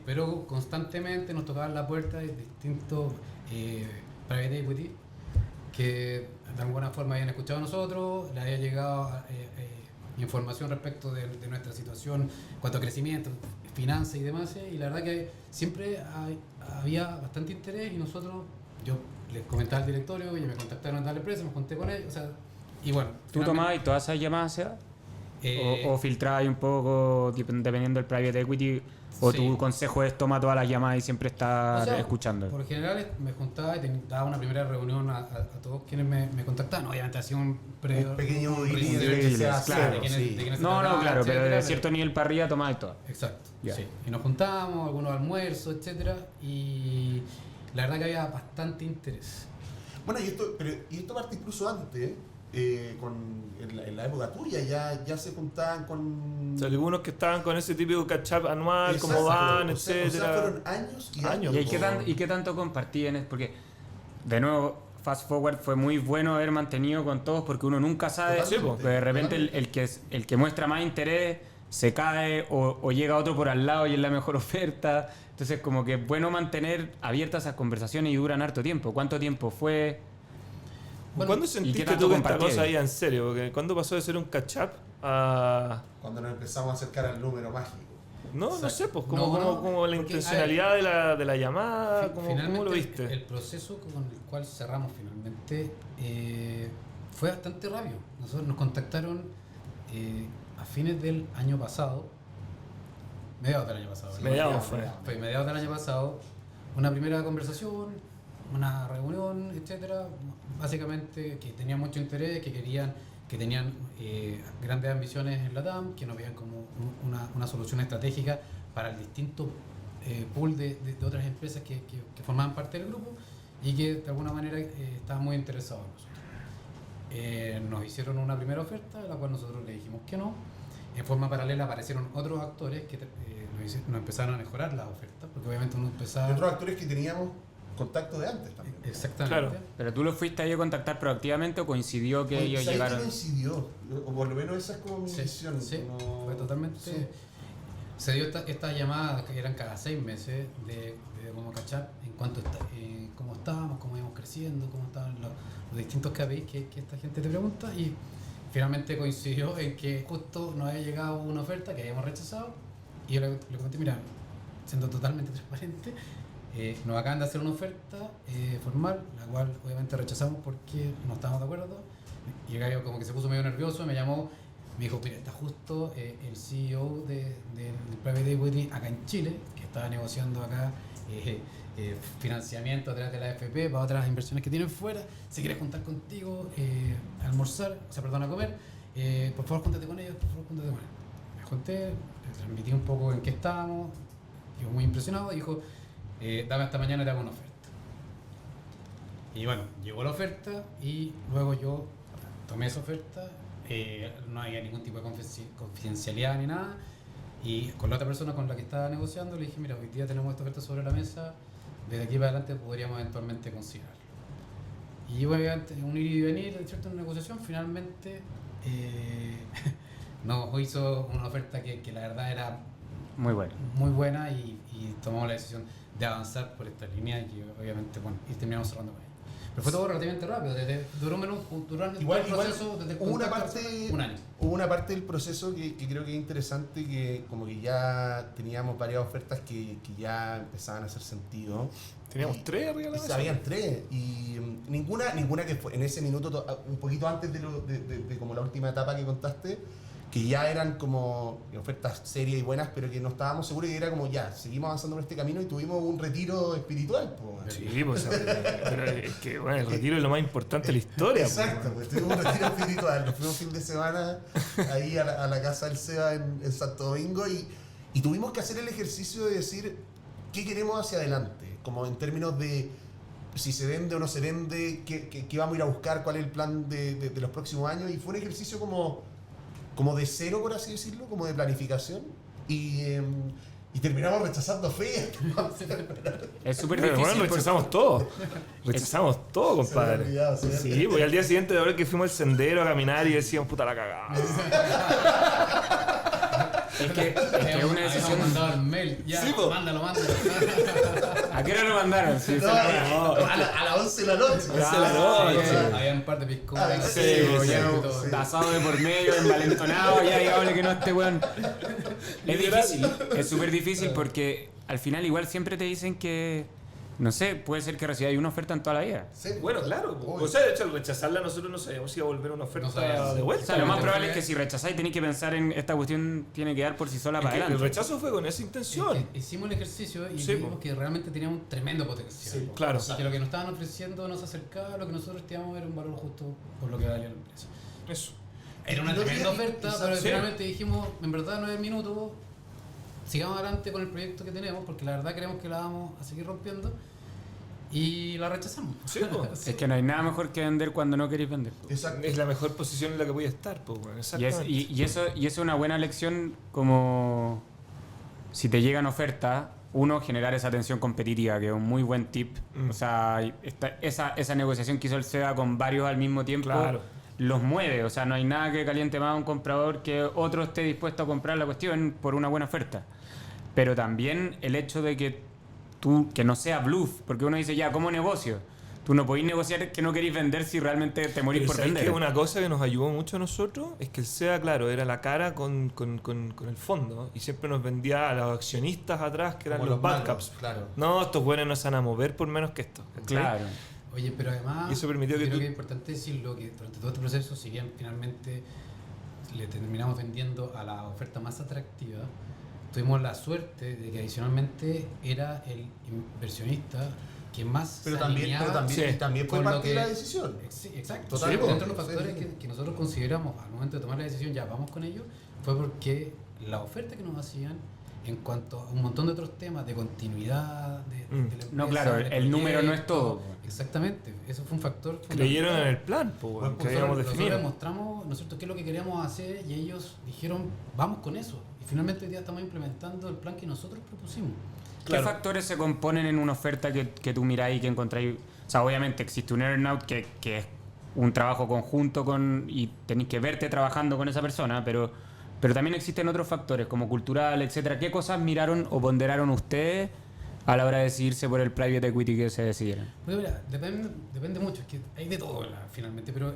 pero constantemente nos tocaban la puerta de distintos private equity que de alguna forma habían escuchado a nosotros, le había llegado información respecto de nuestra situación en cuanto a crecimiento, finanzas y demás, y la verdad que siempre había bastante interés y yo les comentaba al directorio, oye, me contactaron en tal empresa, me junté con ellos, o sea, y bueno. ¿Tú tomabas todas esas llamadas, Seba? Eh, ¿O filtrabas un poco dependiendo del private equity? ¿O Sí. tu consejo es toma todas las llamadas y siempre estar o sea, escuchando? Por general me juntaba y daba una primera reunión a todos quienes me contactaban. Obviamente hacía un Pequeño un due research, diligence, claro, de quiénes- sí. de quiénes se No, trataba, claro, pero etcétera, de cierto nivel para arriba tomabas todas. Exacto, Ya. sí. Y nos juntábamos, algunos almuerzos, etcétera, y la verdad que había bastante interés. Bueno, y esto parte incluso antes, en la época tuya, ya se juntaban con... O sea, algunos que estaban con ese típico catch-up anual, Exacto. cómo van, O sea, etcétera. fueron años y Años. años. ¿Y qué tanto compartían? Porque, de nuevo, Fast Forward fue muy bueno haber mantenido con todos porque uno nunca sabe. Totalmente, Porque de repente totalmente. el que muestra más interés se cae o llega otro por al lado y es la mejor oferta. Entonces, como que es bueno mantener abiertas esas conversaciones y duran harto tiempo. ¿Cuánto tiempo fue? Bueno, ¿Cuándo ¿y qué sentiste tanto tú que esta compartieron? cosa iba en serio? Porque ¿cuándo pasó de ser un catch-up a...? Cuando nos empezamos a acercar al número mágico. No Exacto. sé, pues, No, como la porque, intencionalidad de la llamada, ¿cómo Finalmente, lo viste? el proceso con el cual cerramos finalmente fue bastante rápido. Nosotros nos contactaron a fines del año pasado, mediados del año pasado. ¿verdad? Mediados fue. Fue mediados del año pasado, una primera conversación, una reunión, etcétera, básicamente que tenían mucho interés, que tenían grandes ambiciones en la TAM, que nos veían como una solución estratégica para el distinto pool de otras empresas que formaban parte del grupo y que de alguna manera estaban muy interesados en nosotros. Nos hicieron una primera oferta, a la cual nosotros le dijimos que no. En forma paralela aparecieron otros actores que nos empezaron a mejorar las ofertas, porque obviamente uno empezaba... Y otros actores que teníamos contacto de antes también. Exactamente. Claro. ¿Pero tú los fuiste ahí a contactar proactivamente o coincidió que ellos ¿Sabes qué llegaron? coincidió? O por lo menos esa es como mi visión. Sí, no- fue totalmente. Sí. Se dio estas llamadas que eran cada 6 meses de cómo cachar en cuanto cómo estábamos, cómo íbamos creciendo, cómo estaban los distintos KPIs que esta gente te pregunta, y finalmente coincidió en que justo nos había llegado una oferta que habíamos rechazado, y yo le comenté, mira, siendo totalmente transparente, nos acaban de hacer una oferta formal, la cual obviamente rechazamos porque no estábamos de acuerdo, y el gallo como que se puso medio nervioso, me llamó. Me dijo, mira, está justo el CEO del Private Equity acá en Chile, que estaba negociando acá financiamiento a través de la AFP para otras inversiones que tienen fuera. Se quiere juntar contigo a almorzar, o sea, perdón, a comer. Por favor, júntate con ellos, por favor, júntate con ellos. Me junté, le transmití un poco en qué estábamos, quedó muy impresionado y dijo, dame hasta mañana y te hago una oferta. Y bueno, llegó la oferta y luego yo tomé esa oferta. No había ningún tipo de confidencialidad ni nada, y con la otra persona con la que estaba negociando le dije, mira, hoy día tenemos esta oferta sobre la mesa, desde aquí para adelante podríamos eventualmente considerarlo. Y bueno, un ir y venir, ¿cierto? En una negociación, finalmente nos hizo una oferta que la verdad era Muy bueno. muy buena, y tomamos la decisión de avanzar por esta línea, y obviamente, bueno, y terminamos cerrando con ella. Pero fue todo relativamente rápido, duró Igual, el proceso desde el hubo una contacto, parte, un año. hubo una parte del proceso que creo que es interesante, que como que ya teníamos varias ofertas que ya empezaban a hacer sentido. Teníamos Y- 3 arriba de la y mesa. habían 3, y ninguna que fue en ese minuto, un poquito antes de como la última etapa que contaste, que ya eran como ofertas serias y buenas, pero que no estábamos seguros, que era como ya, seguimos avanzando por este camino y tuvimos un retiro espiritual. Po, Sí, pues, pero es que bueno, el retiro es lo más importante de la historia. Exacto, pues tuvimos un retiro espiritual, nos fuimos un fin de semana ahí a la casa del Seba en Santo Domingo, y tuvimos que hacer el ejercicio de decir qué queremos hacia adelante, como en términos de si se vende o no se vende, qué vamos a ir a buscar, cuál es el plan de los próximos años, y fue un ejercicio como de cero, por así decirlo, como de planificación, y terminamos rechazando fe. Es súper Pero difícil. bueno, rechazamos todo. Rechazamos todo, compadre. Se me había olvidado, Sí, pues al día siguiente de ahora que fuimos al sendero a caminar y decíamos, puta la cagada. Es que es una decisión. mandado el mail, ya, Sí, po. mándalo. ¿A qué hora lo mandaron? Sí, No, a las 11 de la noche. Había un par de piscolas. Ah, Sí, sí, pues, sí, ya sí. tasado de por medio, envalentonado, ya digámosle que no este weón. Es difícil, es súper difícil porque al final igual siempre te dicen que, no sé, puede ser que recibáis una oferta en toda la vida. Sí, Bueno, claro. obvio. O sea, de hecho, al rechazarla nosotros no sabíamos si iba a volver una oferta No sabíamos. de O vuelta. sea, lo más probable es que si rechazáis tenéis que pensar en esta cuestión tiene que dar por sí sola Es para que el adelante. rechazo fue con esa intención. Hicimos el ejercicio y Sí, vimos po. que realmente teníamos un tremendo potencial. Sí, Claro. Y que lo que nos estaban ofreciendo nos acercaba a lo que nosotros estimamos era un valor justo por lo que valía la empresa. Eso. Era una Y no tremenda tenía- oferta, exacto. pero Sí. finalmente dijimos, en verdad 9 minutos, sigamos adelante con el proyecto que tenemos, porque la verdad creemos que la vamos a seguir rompiendo, y la rechazamos. Sí, pues. Es que no hay nada mejor que vender cuando no queréis vender. Exacto. Es la mejor posición en la que voy a estar, pues, bueno, Y, es, exactamente. y eso es una buena lección, como si te llegan ofertas, uno, generar esa tensión competitiva, que es un muy buen tip. Mm. O sea, esa negociación que hizo el SEBA con varios al mismo tiempo Claro. los mueve. O sea, no hay nada que caliente más a un comprador que otro esté dispuesto a comprar la cuestión por una buena oferta. Pero también el hecho de que que no sea bluff, porque uno dice, ya, ¿cómo negocio? Tú no podéis negociar que no queréis vender si realmente te morís Pero por ¿sabes vender. qué? Una cosa que nos ayudó mucho a nosotros es que el SEA, claro, era la cara con el fondo, ¿no? Y siempre nos vendía a los accionistas atrás, que eran Como los bad malos, caps. claro. No, estos buenos no se van a mover por menos que esto. ¿cachai? Claro. Oye, pero además, Y eso permitió que creo tú- que es importante decirlo, que durante todo este proceso, si bien finalmente le terminamos vendiendo a la oferta más atractiva, tuvimos la suerte de que adicionalmente era el inversionista que más Pero se también, alineaba Sí. también fue con lo parte de que- la decisión. Sí, exacto. Total, Dentro de los sí, factores sí. que nosotros consideramos al momento de tomar la decisión, ya vamos con ello, fue porque la oferta que nos hacían en cuanto a un montón de otros temas de continuidad de la empresa, No, claro, del el número no es proyecto. todo. Exactamente, eso fue un factor Creyeron en fundamental. el plan, pues, bueno, Bueno, que pues, habíamos Nosotros definido. les mostramos nosotros qué es lo que queríamos hacer y ellos dijeron, vamos con eso. Y finalmente hoy día estamos implementando el plan que nosotros propusimos. ¿Qué factores se componen en una oferta que tú miráis y que encontráis? O sea, obviamente existe un earnout que es un trabajo conjunto y tenéis que verte trabajando con esa persona, pero también existen otros factores como cultural, etcétera. ¿Qué cosas miraron o ponderaron ustedes a la hora de decidirse por el private equity que se decidieron? Pues mira, depende mucho, es que hay de todo finalmente, pero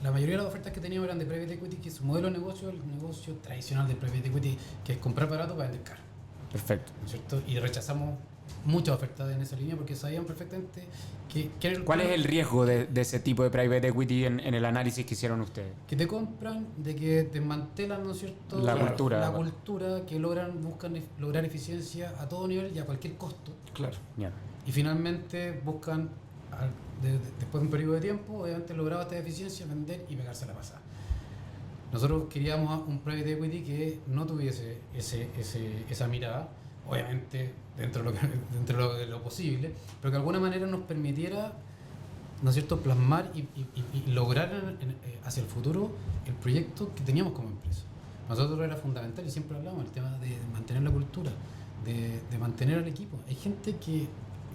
la mayoría de las ofertas que teníamos eran de private equity, que su modelo de negocio, el negocio tradicional del private equity, que es comprar barato para vender caro. Perfecto. ¿No es cierto? Y rechazamos muchas ofertas en esa línea porque sabían perfectamente que ¿Cuál es el riesgo de ese tipo de private equity en el análisis que hicieron ustedes? que te compran, de que desmantelan, ¿no es cierto? La cultura. La cultura, que buscan lograr eficiencia a todo nivel y a cualquier costo. Claro. Ya. Y finalmente buscan, después de un periodo de tiempo, obviamente logrado esta eficiencia, vender y pegarse la pasada. Nosotros queríamos un private equity que no tuviese esa mirada, obviamente dentro de lo posible, pero que de alguna manera nos permitiera, ¿no es cierto?, plasmar y lograr hacia el futuro el proyecto que teníamos como empresa. Nosotros era fundamental, y siempre hablamos del tema de mantener la cultura, de mantener al equipo. Hay gente que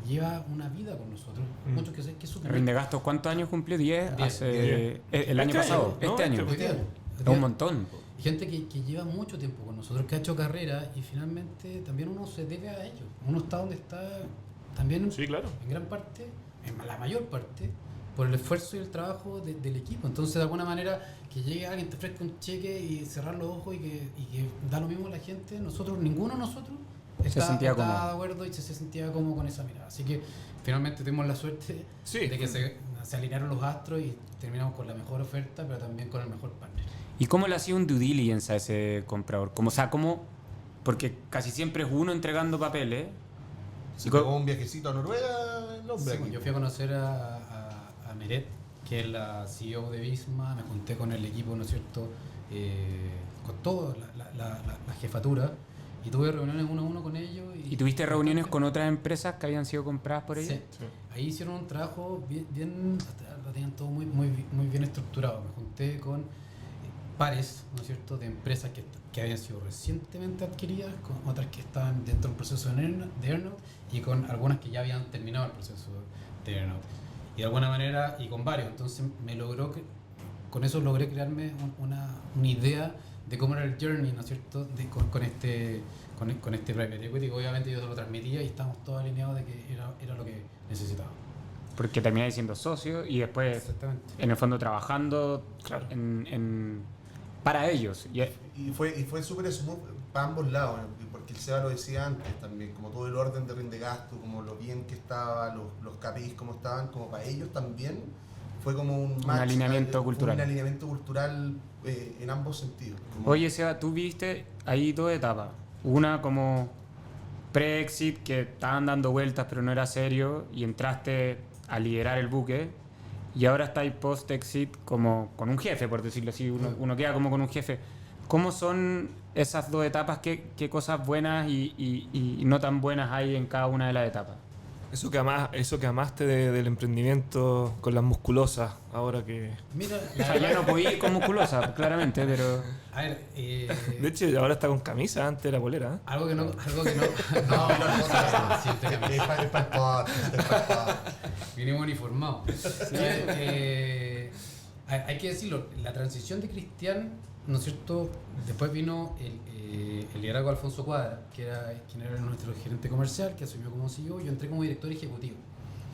lleva una vida con nosotros, muchos que es súper... Rindegastos, ¿cuántos años cumplió? 10 hace... El año Este pasado, año, ¿no? este año. Este año. Es un montón. Gente que lleva mucho tiempo con nosotros, que ha hecho carrera y finalmente también uno se debe a ellos. Uno está donde está también Sí, claro. en gran parte, en la mayor parte, por el esfuerzo y el trabajo del equipo. Entonces, de alguna manera, que llegue alguien, te ofrezca un cheque y cerrar los ojos y que da lo mismo a la gente, ninguno de nosotros estaba de acuerdo y se sentía cómodo con esa mirada. Así que finalmente tuvimos la suerte de que se alinearon los astros y terminamos con la mejor oferta, pero también con el mejor partner. ¿Y cómo le hacía un due diligence a ese comprador? Porque casi siempre es uno entregando papeles. Se pegó un viajecito a Noruega, el hombre. Sí, yo fui a conocer a Meret, que es la CEO de Visma, me junté con el equipo, ¿no es cierto?, con toda la jefatura, y tuve reuniones uno a uno con ellos. ¿Y tuviste reuniones con otras empresas que habían sido compradas por ellos? Sí. Ahí hicieron un trabajo bien, lo tenían todo muy bien estructurado. Me junté con pares, ¿no es cierto?, de empresas que habían sido recientemente adquiridas, con otras que estaban dentro del proceso de earnout y con algunas que ya habían terminado el proceso de earnout. Y de alguna manera, y con varios, entonces con eso logré crearme una idea de cómo era el journey, ¿no es cierto?, con este private equity, que obviamente yo se lo transmitía y estamos todos alineados de que era lo que necesitaba. Porque termináis siendo socio y después, en el fondo, trabajando para ellos. Y fue súper smooth para ambos lados, porque el Seba lo decía antes también, como todo el orden de rindegasto, como lo bien que estaba, los KPIs como estaban, como para ellos también fue como un alineamiento cultural. Un alineamiento cultural en ambos sentidos. Oye, Seba, tú viste ahí dos etapas. Una como pre-exit, que estaban dando vueltas pero no era serio, y entraste a liderar el buque, y ahora estáis post-exit como con un jefe, por decirlo así, uno queda como con un jefe. ¿Cómo son esas dos etapas? ¿Qué cosas buenas y no tan buenas hay en cada una de las etapas? Eso que amaste del emprendimiento con las musculosas, ahora que... Mira, O sea, ya no podía ir con musculosa, claramente, pero... A ver, De hecho, ahora está con camisa, antes era polera. algo que no siempre Es para el podcast. vinimos uniformados. Hay que decirlo, la transición de Cristian, ¿no es cierto? Después vino el liderazgo de Alfonso Cuadra, quien era nuestro gerente comercial, que asumió como CEO. Yo entré como director ejecutivo,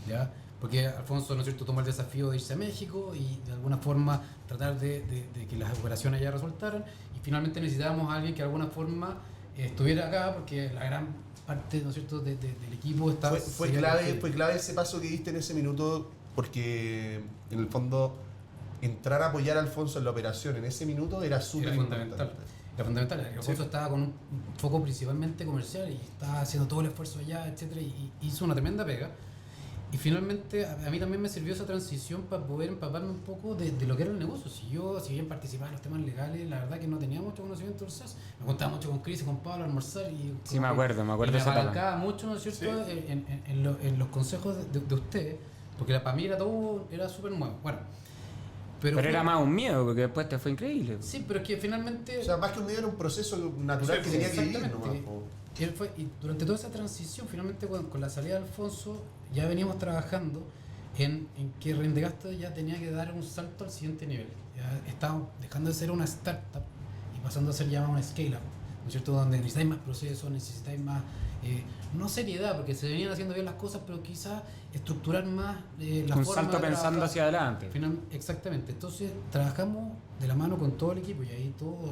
¿ya? Porque Alfonso, ¿no es cierto?, tomó el desafío de irse a México y de alguna forma tratar de que las operaciones allá resultaran, y finalmente necesitábamos a alguien que de alguna forma estuviera acá, porque la gran parte, ¿no es cierto?, del equipo estaba... Fue clave ese paso que diste en ese minuto, porque en el fondo entrar a apoyar a Alfonso en la operación en ese minuto era súper fundamental. Era fundamental. Alfonso estaba con un foco principalmente comercial y estaba haciendo todo el esfuerzo allá, etcétera, y hizo una tremenda pega. Y finalmente a mí también me sirvió esa transición para poder empaparme un poco de lo que era el negocio. Si bien participaba en los temas legales, la verdad que no tenía mucho conocimiento del SaaS. Me contaba mucho con Cris y con Pablo a almorzar. Sí, me acuerdo y me esa etapa. apalancaba mucho, ¿no es cierto?, sí, en los consejos de ustedes, porque para mí era súper nuevo. Bueno, pero era más un miedo, porque después te fue increíble. Sí, pero es que finalmente... O sea, más que un miedo era un proceso natural que tenía que vivir nomás. Y durante toda esa transición, finalmente con la salida de Alfonso, ya veníamos trabajando en que Rindegasto ya tenía que dar un salto al siguiente nivel. Ya estábamos dejando de ser una startup y pasando a ser ya una scale-up, ¿no es cierto? Donde necesitáis más procesos, necesitáis más, no seriedad, porque se venían haciendo bien las cosas, pero quizás estructurar más la un forma salto de pensando trabajar. hacia adelante. Exactamente. Entonces trabajamos de la mano con todo el equipo y ahí todos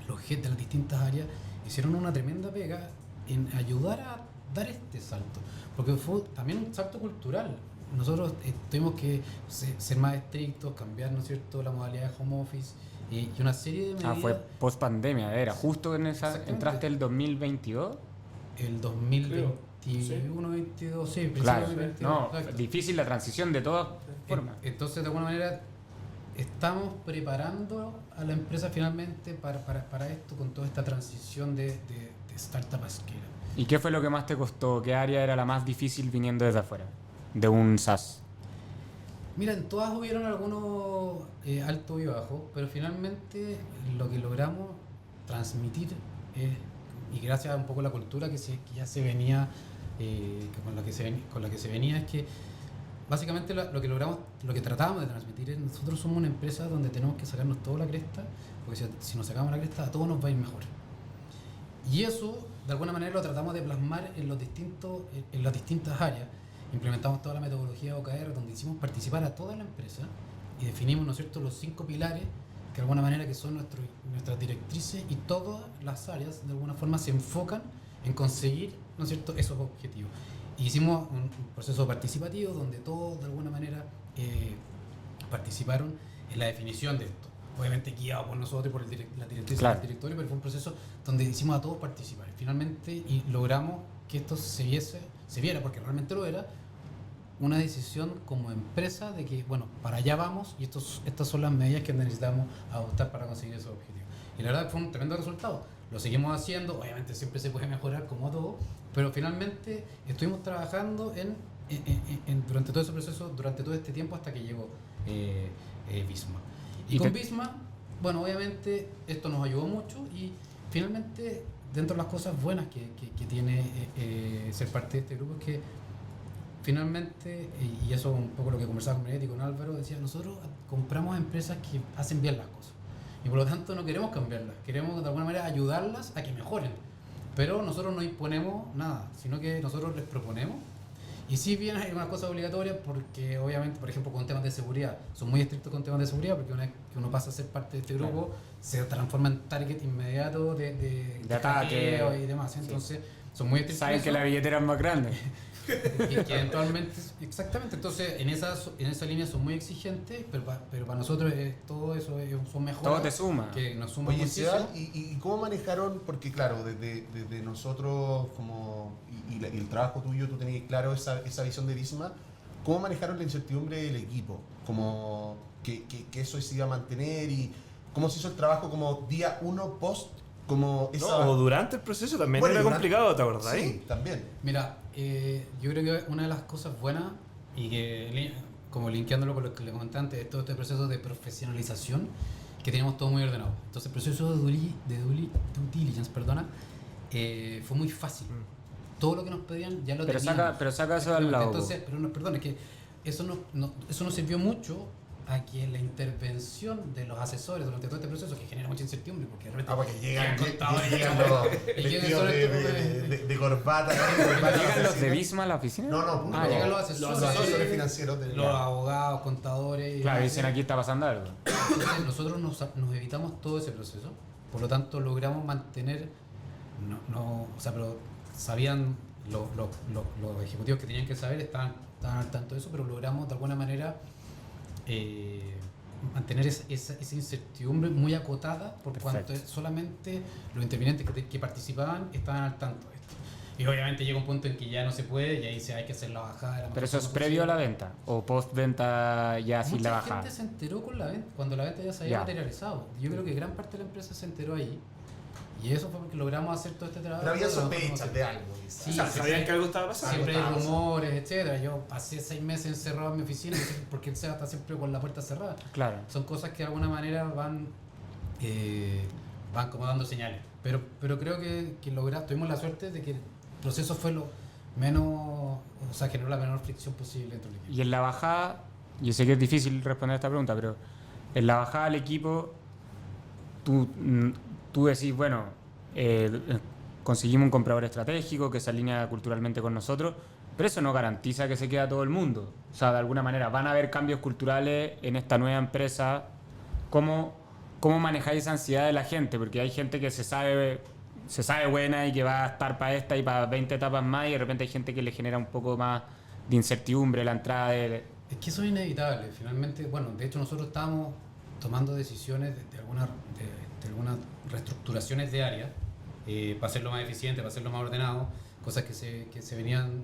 los jefes de las distintas áreas hicieron una tremenda pega en ayudar a dar este salto, porque fue también un salto cultural. Nosotros tuvimos que ser más estrictos, cambiar, ¿no es cierto?, la modalidad de home office y una serie de medidas. Fue post pandemia, era justo en esa, Exactamente. entraste el 2022. El 2021, 22, sí, principio Claro, del 2022. no, Exacto. difícil la transición de todas formas. Entonces, de alguna manera, estamos preparando a la empresa finalmente para esto, con toda esta transición de startup a scale. ¿Y qué fue lo que más te costó? ¿Qué área era la más difícil viniendo desde afuera? De un SaaS. Mira, en todas hubieron algunos altos y bajos, pero finalmente lo que logramos transmitir, y gracias a un poco a la cultura que ya se venía, con la que se venía, es que básicamente lo que logramos, lo que tratábamos de transmitir es: nosotros somos una empresa donde tenemos que sacarnos toda la cresta, porque si nos sacamos la cresta a todos nos va a ir mejor. Y eso, de alguna manera, lo tratamos de plasmar en las distintas áreas. Implementamos toda la metodología OKR, donde hicimos participar a toda la empresa y definimos, ¿no es cierto?, los 5 pilares, que de alguna manera que son nuestras directrices, y todas las áreas de alguna forma se enfocan en conseguir, ¿no es cierto?, esos objetivos. Y hicimos un proceso participativo donde todos de alguna manera participaron en la definición de esto. Obviamente guiado por nosotros y por la directriz Claro. del directorio, pero fue un proceso donde hicimos a todos participar. Finalmente, y logramos que esto se viera, porque realmente lo era, una decisión como empresa de que, bueno, para allá vamos y estas son las medidas que necesitamos adoptar para conseguir esos objetivos. Y la verdad fue un tremendo resultado. Lo seguimos haciendo, obviamente siempre se puede mejorar como todo, pero finalmente estuvimos trabajando durante todo ese proceso, durante todo este tiempo, hasta que llegó Visma. Y con Visma, bueno, obviamente esto nos ayudó mucho, y finalmente, dentro de las cosas buenas que tiene ser parte de este grupo, es que finalmente, y eso es un poco lo que conversaba con Benedetti y con Álvaro, decía: nosotros compramos empresas que hacen bien las cosas y por lo tanto no queremos cambiarlas, queremos de alguna manera ayudarlas a que mejoren, pero nosotros no imponemos nada, sino que nosotros les proponemos. Y si bien hay una cosa obligatoria, porque obviamente, por ejemplo, con temas de seguridad, son muy estrictos con temas de seguridad, porque una vez que uno pasa a ser parte de este grupo, se transforma en target inmediato de ataque hackeo y demás. Entonces, son muy estrictos. Saben que la billetera es más grande. que eventualmente, exactamente, entonces en esa línea son muy exigentes, pero para nosotros todo eso son mejoras. Todo te suma. Que nos suma. Oye, muchísimo. Seba, ¿y cómo manejaron? Porque claro, desde nosotros y el trabajo tuyo, tú tenías claro esa visión de Visma. ¿Cómo manejaron la incertidumbre del equipo? Como que eso se iba a mantener, y cómo se hizo el trabajo como día 1 post, como esa... No, o durante el proceso también Bueno, era durante- complicado, ¿te acordás? Sí, también. Mira, yo creo que una de las cosas buenas, y que como linkeándolo con lo que le comenté antes, de todo este proceso de profesionalización, que teníamos todo muy ordenado. Entonces el proceso de due diligence, fue muy fácil. Todo lo que nos pedían ya lo teníamos. Pero saca eso al lado. Entonces, pero no, perdón, es que eso no sirvió mucho a que la intervención de los asesores durante todo este proceso, que genera mucha incertidumbre, porque de repente Porque llegan contadores, los y llegan vestidos sobre de corbata. ¿Llegan los de Visma a la oficina? No, llegan los asesores, los asesores financieros de los abogados, contadores. Claro, dicen: aquí está pasando algo. Entonces nosotros nos evitamos todo ese proceso, por lo tanto logramos mantener, pero sabían los ejecutivos que tenían que saber, estaban al tanto de eso, pero logramos de alguna manera mantener esa incertidumbre muy acotada, por Perfecto. cuanto solamente los intervinientes que participaban estaban al tanto de esto. Y obviamente llega un punto en que ya no se puede, y ahí hay que hacer la bajada de la ¿Pero eso es mejor previo a forma la venta? ¿O post venta ya sin la Mucha bajada? gente se enteró con la venta, cuando la venta ya se había Ya. materializado. Yo creo que gran parte de la empresa se enteró ahí. Y eso fue porque logramos hacer todo este trabajo. Pero había de la mejor sospechas forma. de algo. Sí, O sea, sí, sabían sí. que algo estaba pasando. Siempre hay estaba pasando. rumores, etcétera. Yo pasé 6 meses encerrado en mi oficina, porque el SEA está siempre con la puerta cerrada. Claro. Son cosas que de alguna manera van como dando señales. Pero creo que tuvimos la suerte de que el proceso fue lo menos, o sea, generó la menor fricción posible dentro del equipo. Y en la bajada, yo sé que es difícil responder esta pregunta, pero en la bajada al equipo, tú decís, bueno, conseguimos un comprador estratégico que se alinea culturalmente con nosotros, pero eso no garantiza que se quede todo el mundo. O sea, de alguna manera van a haber cambios culturales en esta nueva empresa. ¿Cómo manejáis esa ansiedad de la gente? Porque hay gente que se sabe buena y que va a estar para esta y para 20 etapas más, y de repente hay gente que le genera un poco más de incertidumbre la entrada de... Es que eso es inevitable. Finalmente, bueno, de hecho nosotros estábamos tomando decisiones de algunas reestructuraciones de área para hacerlo más eficiente, para hacerlo más ordenado, cosas que se venían,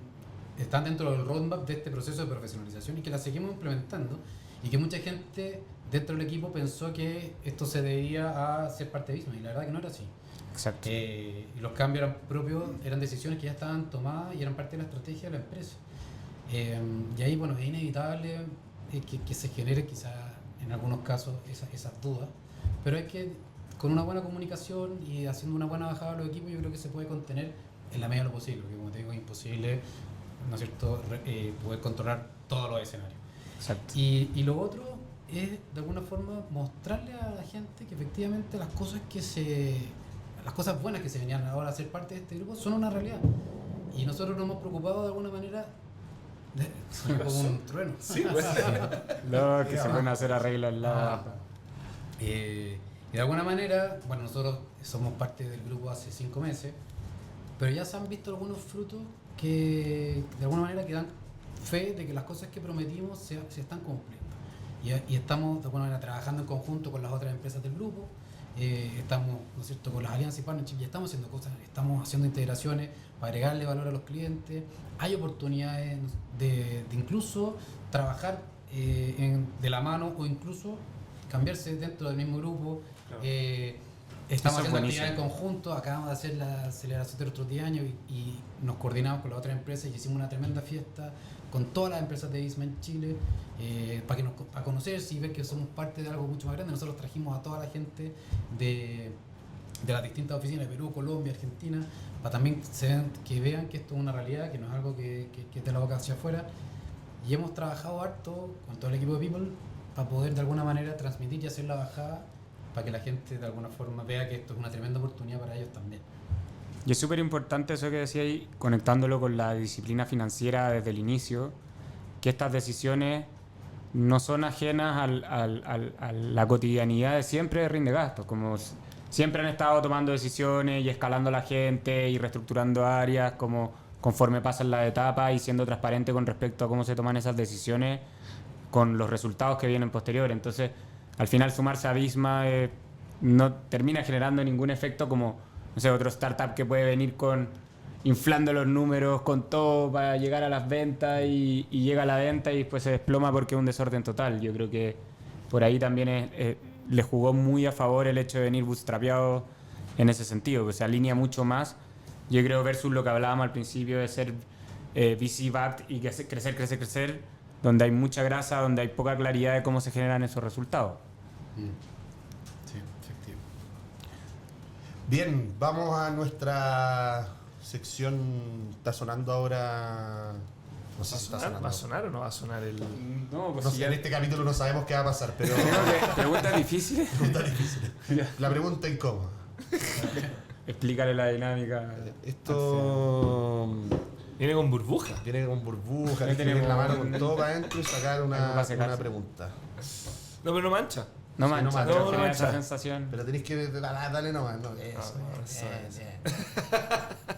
están dentro del roadmap de este proceso de profesionalización y que las seguimos implementando, y que mucha gente dentro del equipo pensó que esto se debía a ser parte de Visma, y la verdad que no era así. Exacto. Y los cambios eran propios, eran decisiones que ya estaban tomadas y eran parte de la estrategia de la empresa. Y ahí, bueno, es inevitable que se genere quizá en algunos casos esas dudas, pero es que con una buena comunicación y haciendo una buena bajada de los equipos, yo creo que se puede contener en la medida de lo posible, porque como te digo, es imposible, ¿no es cierto?, poder controlar todos los escenarios. Exacto. Y lo otro es, de alguna forma, mostrarle a la gente que efectivamente las cosas buenas que se venían ahora a ser parte de este grupo son una realidad. Y nosotros nos hemos preocupado de alguna manera como un trueno. Sí, pues. No, que se pueden hacer arreglos en la... Y de alguna manera, bueno, nosotros somos parte del grupo hace 5 meses, pero ya se han visto algunos frutos que de alguna manera que dan fe de que las cosas que prometimos se están cumpliendo. Y estamos de alguna manera trabajando en conjunto con las otras empresas del grupo, estamos, ¿no es cierto?, con las alianzas y partnerships, y estamos haciendo cosas, estamos haciendo integraciones para agregarle valor a los clientes. Hay oportunidades de incluso trabajar de la mano, o incluso cambiarse dentro del mismo grupo. Claro. Estamos Eso es haciendo buenísimo. actividades en conjunto, acabamos de hacer la aceleración del otro día año y nos coordinamos con las otras empresas y hicimos una tremenda fiesta con todas las empresas de Visma en Chile, para conocerse y ver que somos parte de algo mucho más grande. Nosotros trajimos a toda la gente de las distintas oficinas de Perú, Colombia, Argentina, para también que vean que esto es una realidad, que no es algo que es de la boca hacia afuera. Y hemos trabajado harto con todo el equipo de People para poder de alguna manera transmitir y hacer la bajada, para que la gente de alguna forma vea que esto es una tremenda oportunidad para ellos también. Y es súper importante eso que decía ahí, conectándolo con la disciplina financiera desde el inicio, que estas decisiones no son ajenas a la cotidianidad de siempre de Rinde Gastos, como siempre han estado tomando decisiones y escalando a la gente y reestructurando áreas como conforme pasan las etapas, y siendo transparente con respecto a cómo se toman esas decisiones con los resultados que vienen posteriores. Entonces, al final sumarse a Visma no termina generando ningún efecto como, no sé, otro startup que puede venir inflando los números con todo para llegar a las ventas y llega a la venta y después se desploma porque es un desorden total. Yo creo que por ahí también le jugó muy a favor el hecho de venir bootstrapeado en ese sentido, que se alinea mucho más, yo creo, versus lo que hablábamos al principio de ser VC-backed y que crecer, donde hay mucha grasa, donde hay poca claridad de cómo se generan esos resultados. Sí, efectivo. Bien, vamos a nuestra sección. Está sonando ahora. No sé si está sonando. ¿Va a sonar o no va a sonar el...? No, No sé, en este capítulo no sabemos qué va a pasar, pero. Preguntas difíciles. Pregunta difícil. La pregunta incómoda. Explícale la dinámica. Esto Viene con burbuja. viene con burbujas, Ahí tiene la mano tenemos con todo para adentro y sacar Algo para una secarse. pregunta. No, pero no mancha. No Sí, mancha, no mancha. pero No genera mancha. esa sensación. Pero tenéis que darle nomás, no, eso. eso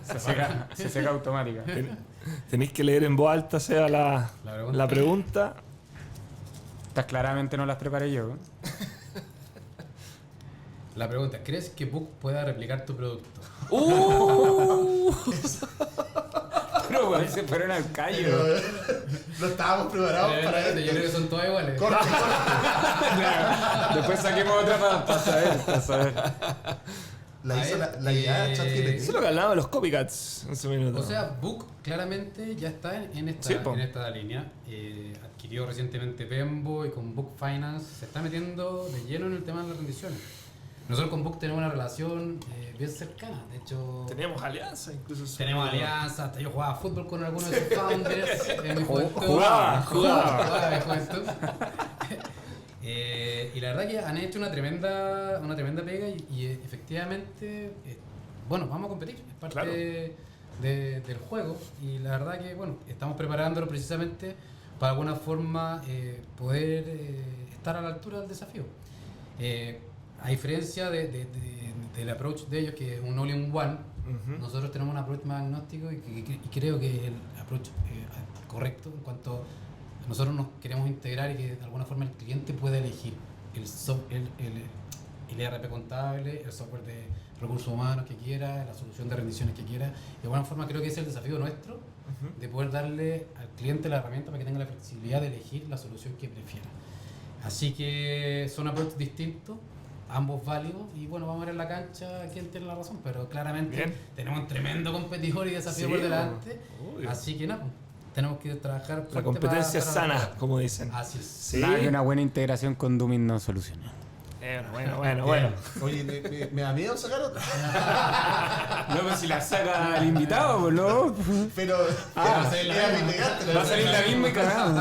es. Se seca automática. Tenéis que leer en voz alta, sea La pregunta. la pregunta. Estas claramente no las preparé yo. La pregunta, ¿crees que Book pueda replicar tu producto? Pero bueno, se fueron al callo. No estábamos preparados para Yo creo esto. que son todas iguales. Corte. Después saquemos otra para saber. La A hizo ver, la IA Eso es ChatGPT. lo que hablábamos de los copycats en su minuto. O sea, Book claramente ya está en Sí, po. esta línea. Adquirió recientemente Bembo y con Book Finance se está metiendo de lleno en el tema de las rendiciones. nosotros con Book tenemos una relación bien cercana. De hecho, Teníamos alianza incluso. en su tenemos momento. alianza. Hasta yo jugaba fútbol con algunos de sus founders en mi juventud. Jugaba. En mi juventud. Y la verdad que han hecho una tremenda pega y efectivamente, bueno, vamos a competir. Es parte Claro. del juego y la verdad que, bueno, estamos preparándolo precisamente para de alguna forma poder estar a la altura del desafío. A diferencia del approach de ellos, que es un all-in-one, nosotros tenemos un approach más agnóstico y creo que es el approach correcto en cuanto nosotros nos queremos integrar y que de alguna forma el cliente pueda elegir el ERP contable, el software de recursos humanos que quiera, la solución de rendiciones que quiera. De alguna forma creo que es el desafío nuestro de poder darle al cliente la herramienta para que tenga la flexibilidad de elegir la solución que prefiera. Así que son approaches distintos, ambos válidos y bueno, vamos a ver en la cancha quién tiene la razón, pero claramente Bien. tenemos un tremendo competidor y desafío Sí, por delante, obvio. así que nada, tenemos que trabajar La fuerte competencia para sana, lograrlo. como dicen. Así es. Sí. Nada que una buena integración con Dooming no soluciona. Bueno. Oye, me da miedo sacar otra. No, pero si la saca el invitado, pues no. Pero va a ser la era misma. mi integrante, Va a salir la misma y cagado.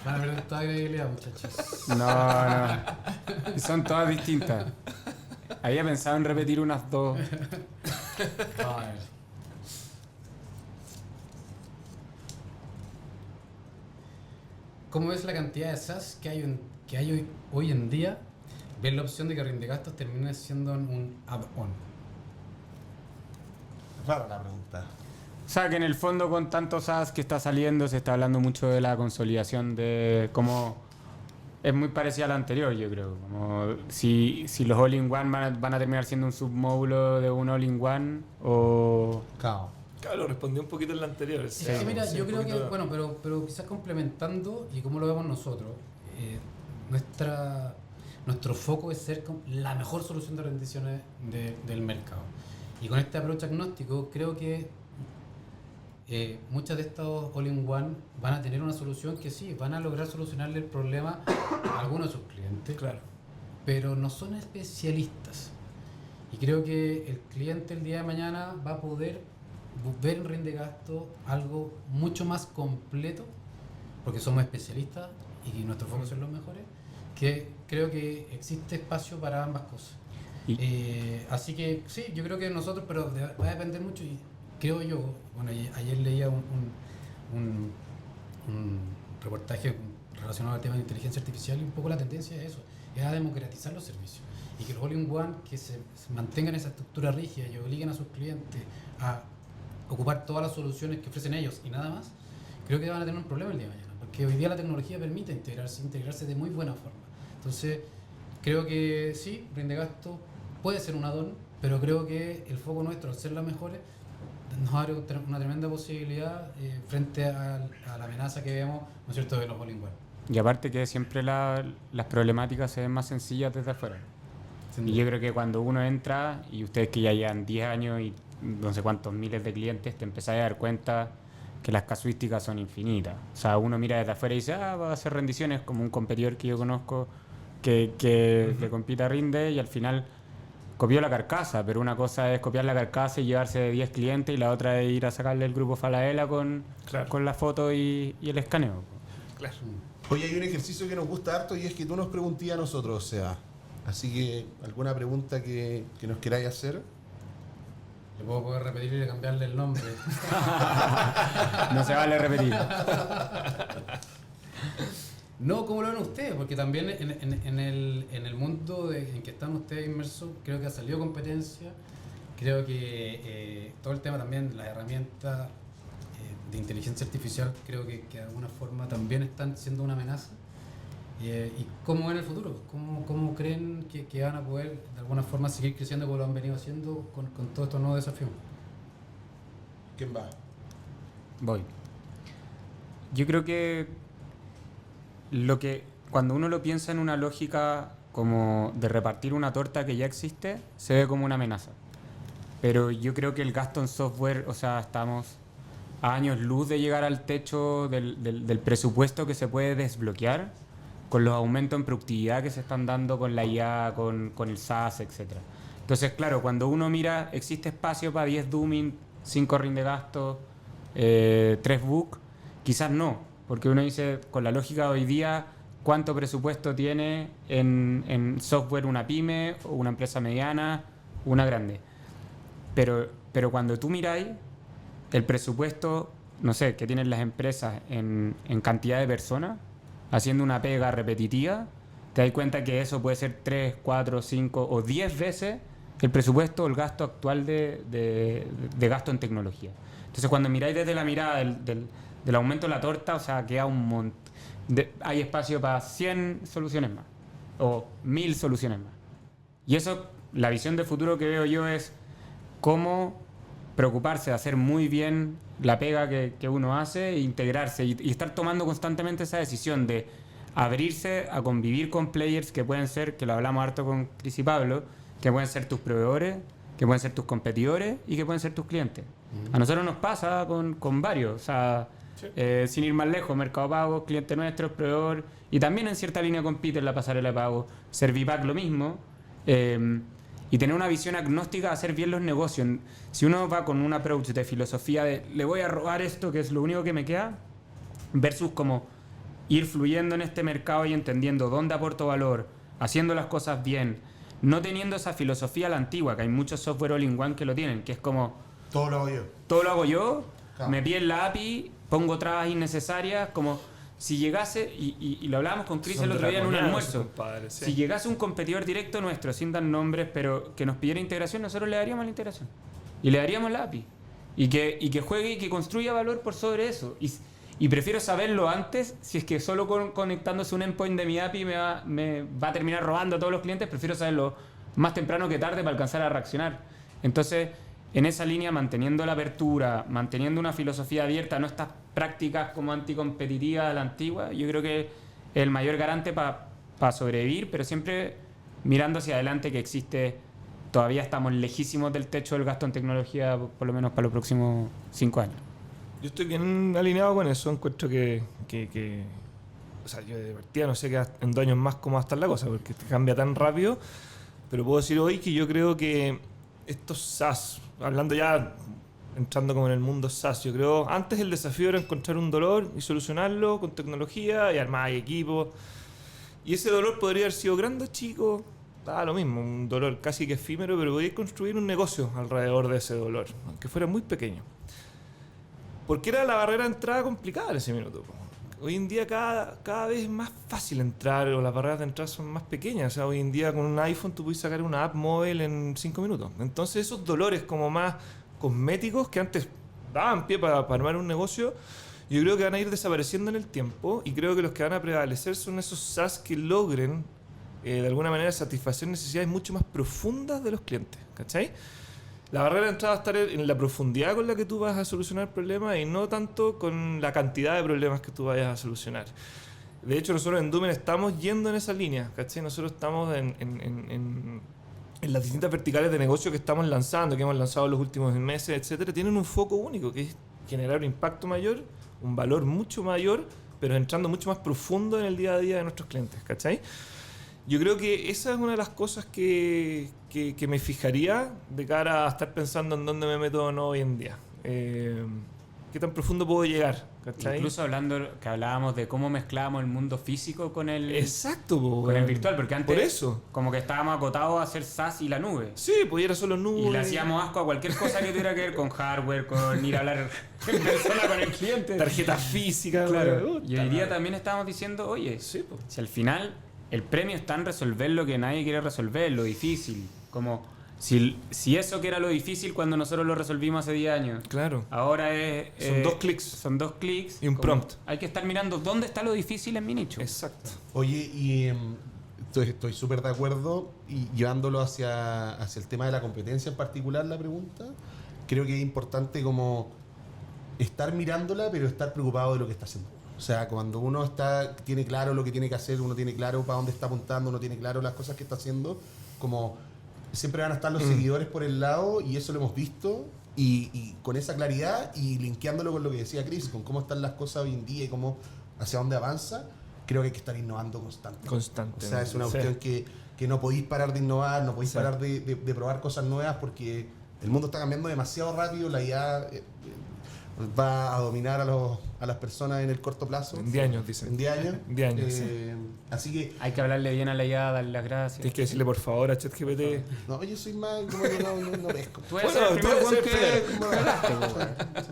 Van a perder toda credibilidad, muchachos. No. Son todas distintas. Había pensado en repetir unas dos. A ver. ¿Cómo ves la cantidad de SaaS que hay hoy en día? ¿Ves la opción de que Rindegastos termine siendo un add-on? Rara la pregunta. O sea, que en el fondo con tantos SaaS que está saliendo se está hablando mucho de la consolidación de cómo es muy parecida a la anterior, yo creo. Como si los all-in-one van a terminar siendo un submódulo de un all-in-one o... Cao. Claro, lo respondió un poquito en la anterior. Es que mira, Sí, yo un creo que, poquito. bueno, pero quizás complementando y como lo vemos nosotros, nuestro foco es ser la mejor solución de rendiciones del mercado. Y con este approach agnóstico creo que muchas de estos all-in-one van a tener una solución que sí, van a lograr solucionarle el problema a algunos de sus clientes, Claro. pero no son especialistas. Y creo que el cliente el día de mañana va a poder ver en Rindegasto algo mucho más completo, porque somos especialistas y nuestro foco son los mejores, que creo que existe espacio para ambas cosas. Así que sí, yo creo que nosotros, pero va a depender mucho y creo yo, bueno, ayer leía un reportaje relacionado al tema de inteligencia artificial y un poco la tendencia es eso, es a democratizar los servicios y que los all-in-one que se mantengan esa estructura rígida y obliguen a sus clientes a ocupar todas las soluciones que ofrecen ellos y nada más, creo que van a tener un problema el día de mañana, porque hoy día la tecnología permite integrarse de muy buena forma. Entonces, creo que sí, Rindegasto puede ser un add-on, pero creo que el foco nuestro, al ser las mejores, nos abre una tremenda posibilidad frente a la amenaza que vemos, ¿no es cierto?, de los all-in-one. Y aparte que siempre las problemáticas se ven más sencillas desde afuera. Sin Y duda. yo creo que cuando uno entra, y ustedes que ya llevan 10 años y no sé cuántos miles de clientes, te empezás a dar cuenta que las casuísticas son infinitas. O sea, uno mira desde afuera y dice, va a hacer rendiciones como un competidor que yo conozco que le compite a Rinde y al final copió la carcasa, pero una cosa es copiar la carcasa y llevarse de 10 clientes y la otra es ir a sacarle el grupo Falabella con la foto y el escaneo. Claro. Oye, hay un ejercicio que nos gusta harto y es que tú nos preguntías a nosotros, o sea. Así que, ¿alguna pregunta que nos queráis hacer? Le puedo poder repetir y cambiarle el nombre. No se vale repetir. No, ¿cómo lo ven ustedes? Porque también en el mundo en que están ustedes inmersos, creo que ha salido competencia. Creo que todo el tema también de las herramientas de inteligencia artificial, creo que de alguna forma también están siendo una amenaza. ¿Y cómo ven el futuro? ¿Cómo creen que van a poder de alguna forma seguir creciendo como lo han venido haciendo con todos estos nuevos desafíos? ¿Quién va? Voy. Yo creo que cuando uno lo piensa en una lógica como de repartir una torta que ya existe, se ve como una amenaza. Pero yo creo que el gasto en software, o sea, estamos a años luz de llegar al techo del presupuesto que se puede desbloquear con los aumentos en productividad que se están dando con la IA, con el SaaS, etc. Entonces, claro, cuando uno mira, existe espacio para 10 Dooming, 5 RIN de gasto, 3 book, quizás no, porque uno dice, con la lógica de hoy día, ¿cuánto presupuesto tiene en software una pyme, o una empresa mediana, una grande? Pero cuando tú miráis el presupuesto, no sé, que tienen las empresas en cantidad de personas, haciendo una pega repetitiva, te das cuenta que eso puede ser 3, 4, 5 o 10 veces el presupuesto o el gasto actual de gasto en tecnología. Entonces, cuando miráis desde la mirada del aumento de la torta, o sea, queda un montón. Hay espacio para 100 soluciones más o 1000 soluciones más. Y eso, la visión de futuro que veo yo es cómo preocuparse de hacer muy bien la pega que uno hace e integrarse y estar tomando constantemente esa decisión de abrirse a convivir con players que pueden ser, que lo hablamos harto con Cris y Pablo, que pueden ser tus proveedores, que pueden ser tus competidores y que pueden ser tus clientes. A nosotros nos pasa con varios, o sea, sí. Sin ir más lejos, Mercado Pago, cliente nuestro, proveedor, y también en cierta línea compite en la pasarela de pago. Servipack lo mismo, y tener una visión agnóstica de hacer bien los negocios. Si uno va con un approach de filosofía de le voy a robar esto, que es lo único que me queda, versus como ir fluyendo en este mercado y entendiendo dónde aporto valor, haciendo las cosas bien, no teniendo esa filosofía a la antigua, que hay muchos software all-in-one que lo tienen, que es como todo lo hago yo. Todo lo hago yo, claro. Me piden la API, pongo trabas innecesarias, como si llegase, y lo hablábamos con Chris el otro día en un almuerzo, compadre, sí. Si llegase un competidor directo nuestro, sin dar nombres, pero que nos pidiera integración, nosotros le daríamos la integración y le daríamos la API y que juegue y que construya valor por sobre eso, y prefiero saberlo antes. Si es que solo conectándose un endpoint de mi API me va a terminar robando a todos los clientes, prefiero saberlo más temprano que tarde para alcanzar a reaccionar. Entonces, en esa línea, manteniendo la apertura, manteniendo una filosofía abierta, no estas prácticas como anticompetitivas de la antigua, yo creo que es el mayor garante para sobrevivir, pero siempre mirando hacia adelante, que existe, todavía estamos lejísimos del techo del gasto en tecnología, por lo menos para los próximos 5 años. Yo estoy bien alineado con eso, encuentro que o sea, yo de partida no sé que en 2 años más cómo va a estar la cosa, porque cambia tan rápido, pero puedo decir hoy que yo creo que estos SaaS, hablando ya, entrando como en el mundo SaaS, yo creo, antes el desafío era encontrar un dolor y solucionarlo con tecnología y armar equipos, y ese dolor podría haber sido grande o chico, lo mismo, un dolor casi que efímero, pero podías construir un negocio alrededor de ese dolor, aunque fuera muy pequeño. Porque era la barrera de entrada complicada en ese minuto. Hoy en día cada vez es más fácil entrar, o las barreras de entrada son más pequeñas. O sea, hoy en día con un iPhone tú puedes sacar una app móvil en 5 minutos. Entonces esos dolores como más cosméticos que antes daban pie para armar un negocio, yo creo que van a ir desapareciendo en el tiempo, y creo que los que van a prevalecer son esos SaaS que logren de alguna manera satisfacer necesidades mucho más profundas de los clientes, ¿cachai? La barrera de entrada va a estar en la profundidad con la que tú vas a solucionar problemas y no tanto con la cantidad de problemas que tú vayas a solucionar. De hecho, nosotros en Doomen estamos yendo en esa línea, ¿cachai? Nosotros estamos en las distintas verticales de negocio que estamos lanzando, que hemos lanzado en los últimos meses, etcétera, tienen un foco único, que es generar un impacto mayor, un valor mucho mayor, pero entrando mucho más profundo en el día a día de nuestros clientes, ¿cachai? Yo creo que esa es una de las cosas que me fijaría de cara a estar pensando en dónde me meto o no hoy en día. ¿Qué tan profundo puedo llegar? ¿Cachai? Incluso hablábamos de cómo mezclábamos el mundo físico con el, exacto, con el virtual, porque antes por eso como que estábamos acotados a hacer SaaS y la nube. Sí, pues era solo nube. Y le hacíamos asco a cualquier cosa que tuviera que ver con hardware, con ir a hablar en persona con el cliente. Tarjetas físicas. Claro. Y hoy día también estábamos diciendo, oye, sí, pues, si al final el premio está en resolver lo que nadie quiere resolver, lo difícil. Como si eso que era lo difícil cuando nosotros lo resolvimos hace 10 años. Claro. Ahora es... son 2 clics. Son 2 clics. Y un prompt. Hay que estar mirando dónde está lo difícil en mi nicho. Exacto. Oye, y estoy súper de acuerdo, y llevándolo hacia el tema de la competencia en particular, la pregunta, creo que es importante como estar mirándola, pero estar preocupado de lo que está haciendo. O sea, cuando uno tiene claro lo que tiene que hacer, uno tiene claro para dónde está apuntando, uno tiene claro las cosas que está haciendo, como siempre van a estar los seguidores por el lado, y eso lo hemos visto, y con esa claridad y linkeándolo con lo que decía Chris, con cómo están las cosas hoy en día y cómo hacia dónde avanza, creo que hay que estar innovando constantemente. Constante. O sea, es una cuestión que no podéis parar de innovar, no podéis parar de probar cosas nuevas porque el mundo está cambiando demasiado rápido, la IA va a dominar a las personas en el corto plazo. En 10 años, dicen. En 10 años. En 10 años, Así que... Hay que hablarle bien a la IA, darle las gracias. Tienes que decirle por favor a ChatGPT. No, yo soy más... Como que no pesco. Tú eres el primer weón que...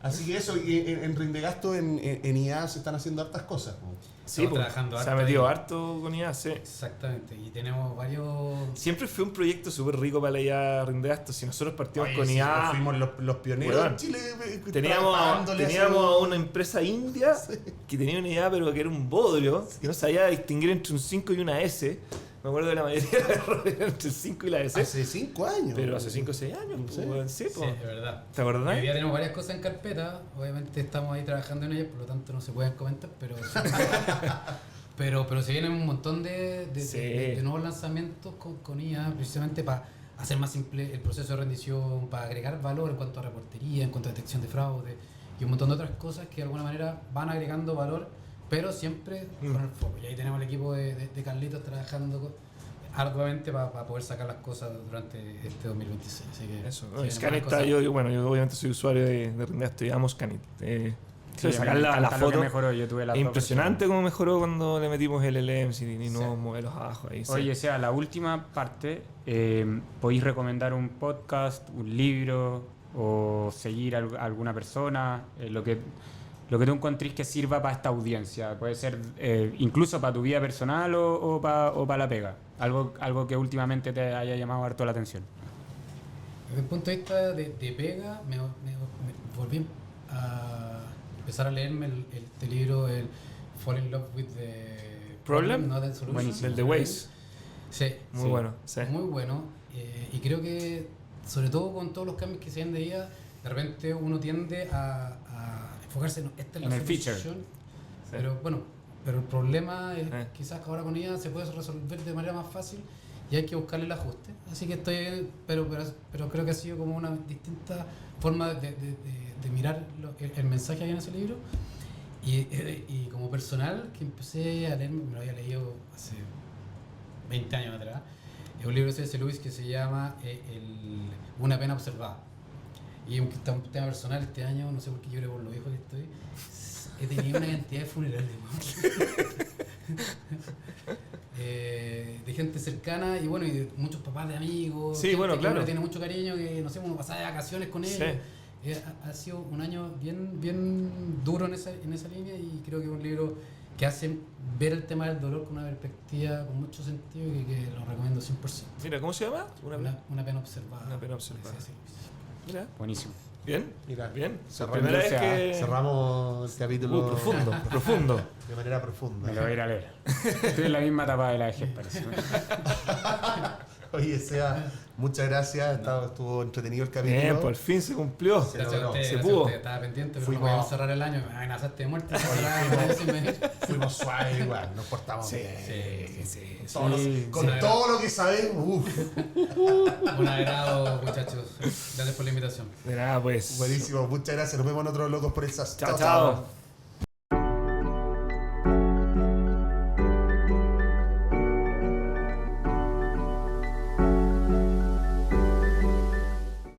Así que eso, y en Rindegasto, en IA se están haciendo hartas cosas. Sí, Estamos pues, trabajando se ha harto metido ahí. harto con IA, sí. Exactamente, y tenemos varios... Siempre fue un proyecto súper rico para la IA Rindegasto. Si nosotros partimos Oye, con sí, IA, fuimos los pioneros Weón, en Chile. teníamos trabajándole una empresa india que tenía una IA, pero que era un bodrio, que no sabía distinguir entre un 5 y una S. Me acuerdo de la mayoría de errores entre el 5 y la S. Hace 5 años. Pero hace 5 o 6 años, Sí. pues, weón, sí, Sí, pues. es verdad. ¿Te acordás? Hoy día tenemos varias cosas en carpeta, obviamente estamos ahí trabajando en ellas, por lo tanto no se pueden comentar, pero se vienen un montón de nuevos lanzamientos con IA, precisamente para hacer más simple el proceso de rendición, para agregar valor en cuanto a reportería, en cuanto a detección de fraude y un montón de otras cosas que de alguna manera van agregando valor, pero siempre con el foco. Y ahí tenemos el equipo de Carlitos trabajando arduamente para poder sacar las cosas durante este 2026. Así que Eso, vienen Scanit buenas está, cosas. yo obviamente soy usario de Rindegasto y amo Scanit. Sí, sacar la lo que foto. mejoró, yo tuve la Impresionante cómo mejoró cuando le metimos LLMs y nuevos modelos abajo ahí. sí. Oye, sea, la última parte, ¿podéis recomendar un podcast, un libro o seguir a alguna persona? Lo que tú encontrís que sirva para esta audiencia. Puede ser incluso para tu vida personal o para la pega. Algo que últimamente te haya llamado harto la atención. Desde el punto de vista de pega, me volví a empezar a leerme este libro, el Fall in Love with the Problem, not the Solution. Buenísimo. Del The Ways. Sí, Muy Sí. bueno. Sí. muy bueno. Y creo que, sobre todo con todos los cambios que se dan de IA, de repente uno tiende a enfocarse en esta es la En el feature. solución. Sí. Pero bueno, pero el problema es Eh. quizás que ahora con IA se puede resolver de manera más fácil y hay que buscarle el ajuste. Así que estoy, pero creo que ha sido como una distinta forma de mirar el mensaje ahí en ese libro. Y como personal, que empecé a leer, me lo había leído hace 20 años atrás, es un libro de C.S. Lewis que se llama Una pena observada. Y aunque está un tema personal este año, no sé por qué lloré por lo viejo que estoy, he tenido una cantidad de funerales de gente cercana y bueno, y de muchos papás de amigos, Sí, gente bueno, que claro. uno le tiene mucho cariño, que no sé, uno pasaba de vacaciones con ellos. Sí. Ha sido un año bien duro en esa línea y creo que es un libro que hace ver el tema del dolor con una perspectiva con mucho sentido y que lo recomiendo 100%. Mira, ¿cómo se llama? Una pena observada. Una pena observada. Sí, sí. Mira, Buenísimo. bien. Mira, Bien. cerramos, Primera vez que... cerramos el capítulo profundo, profundo. de manera profunda. Me lo voy a ir a leer. Estoy en la misma etapa de la vejez, parece. Oye, Sea, muchas gracias. Estuvo entretenido el capítulo. Bien, por fin se cumplió. Se Gracias a logró. usted, Se gracias a pudo. usted. Estaba pendiente, pero Fuimos- no podíamos cerrar el año. Me amenazaste de muerte. Sin venir. Fuimos suaves igual, nos portamos Sí, bien. sí, sí. Todos los- Sí, con sí. todo lo que sabemos. Uf, Un agrado, muchachos. Gracias por la invitación. De nada, pues. buenísimo, muchas gracias. Nos vemos en otros locos por el SAS. Chao, chao.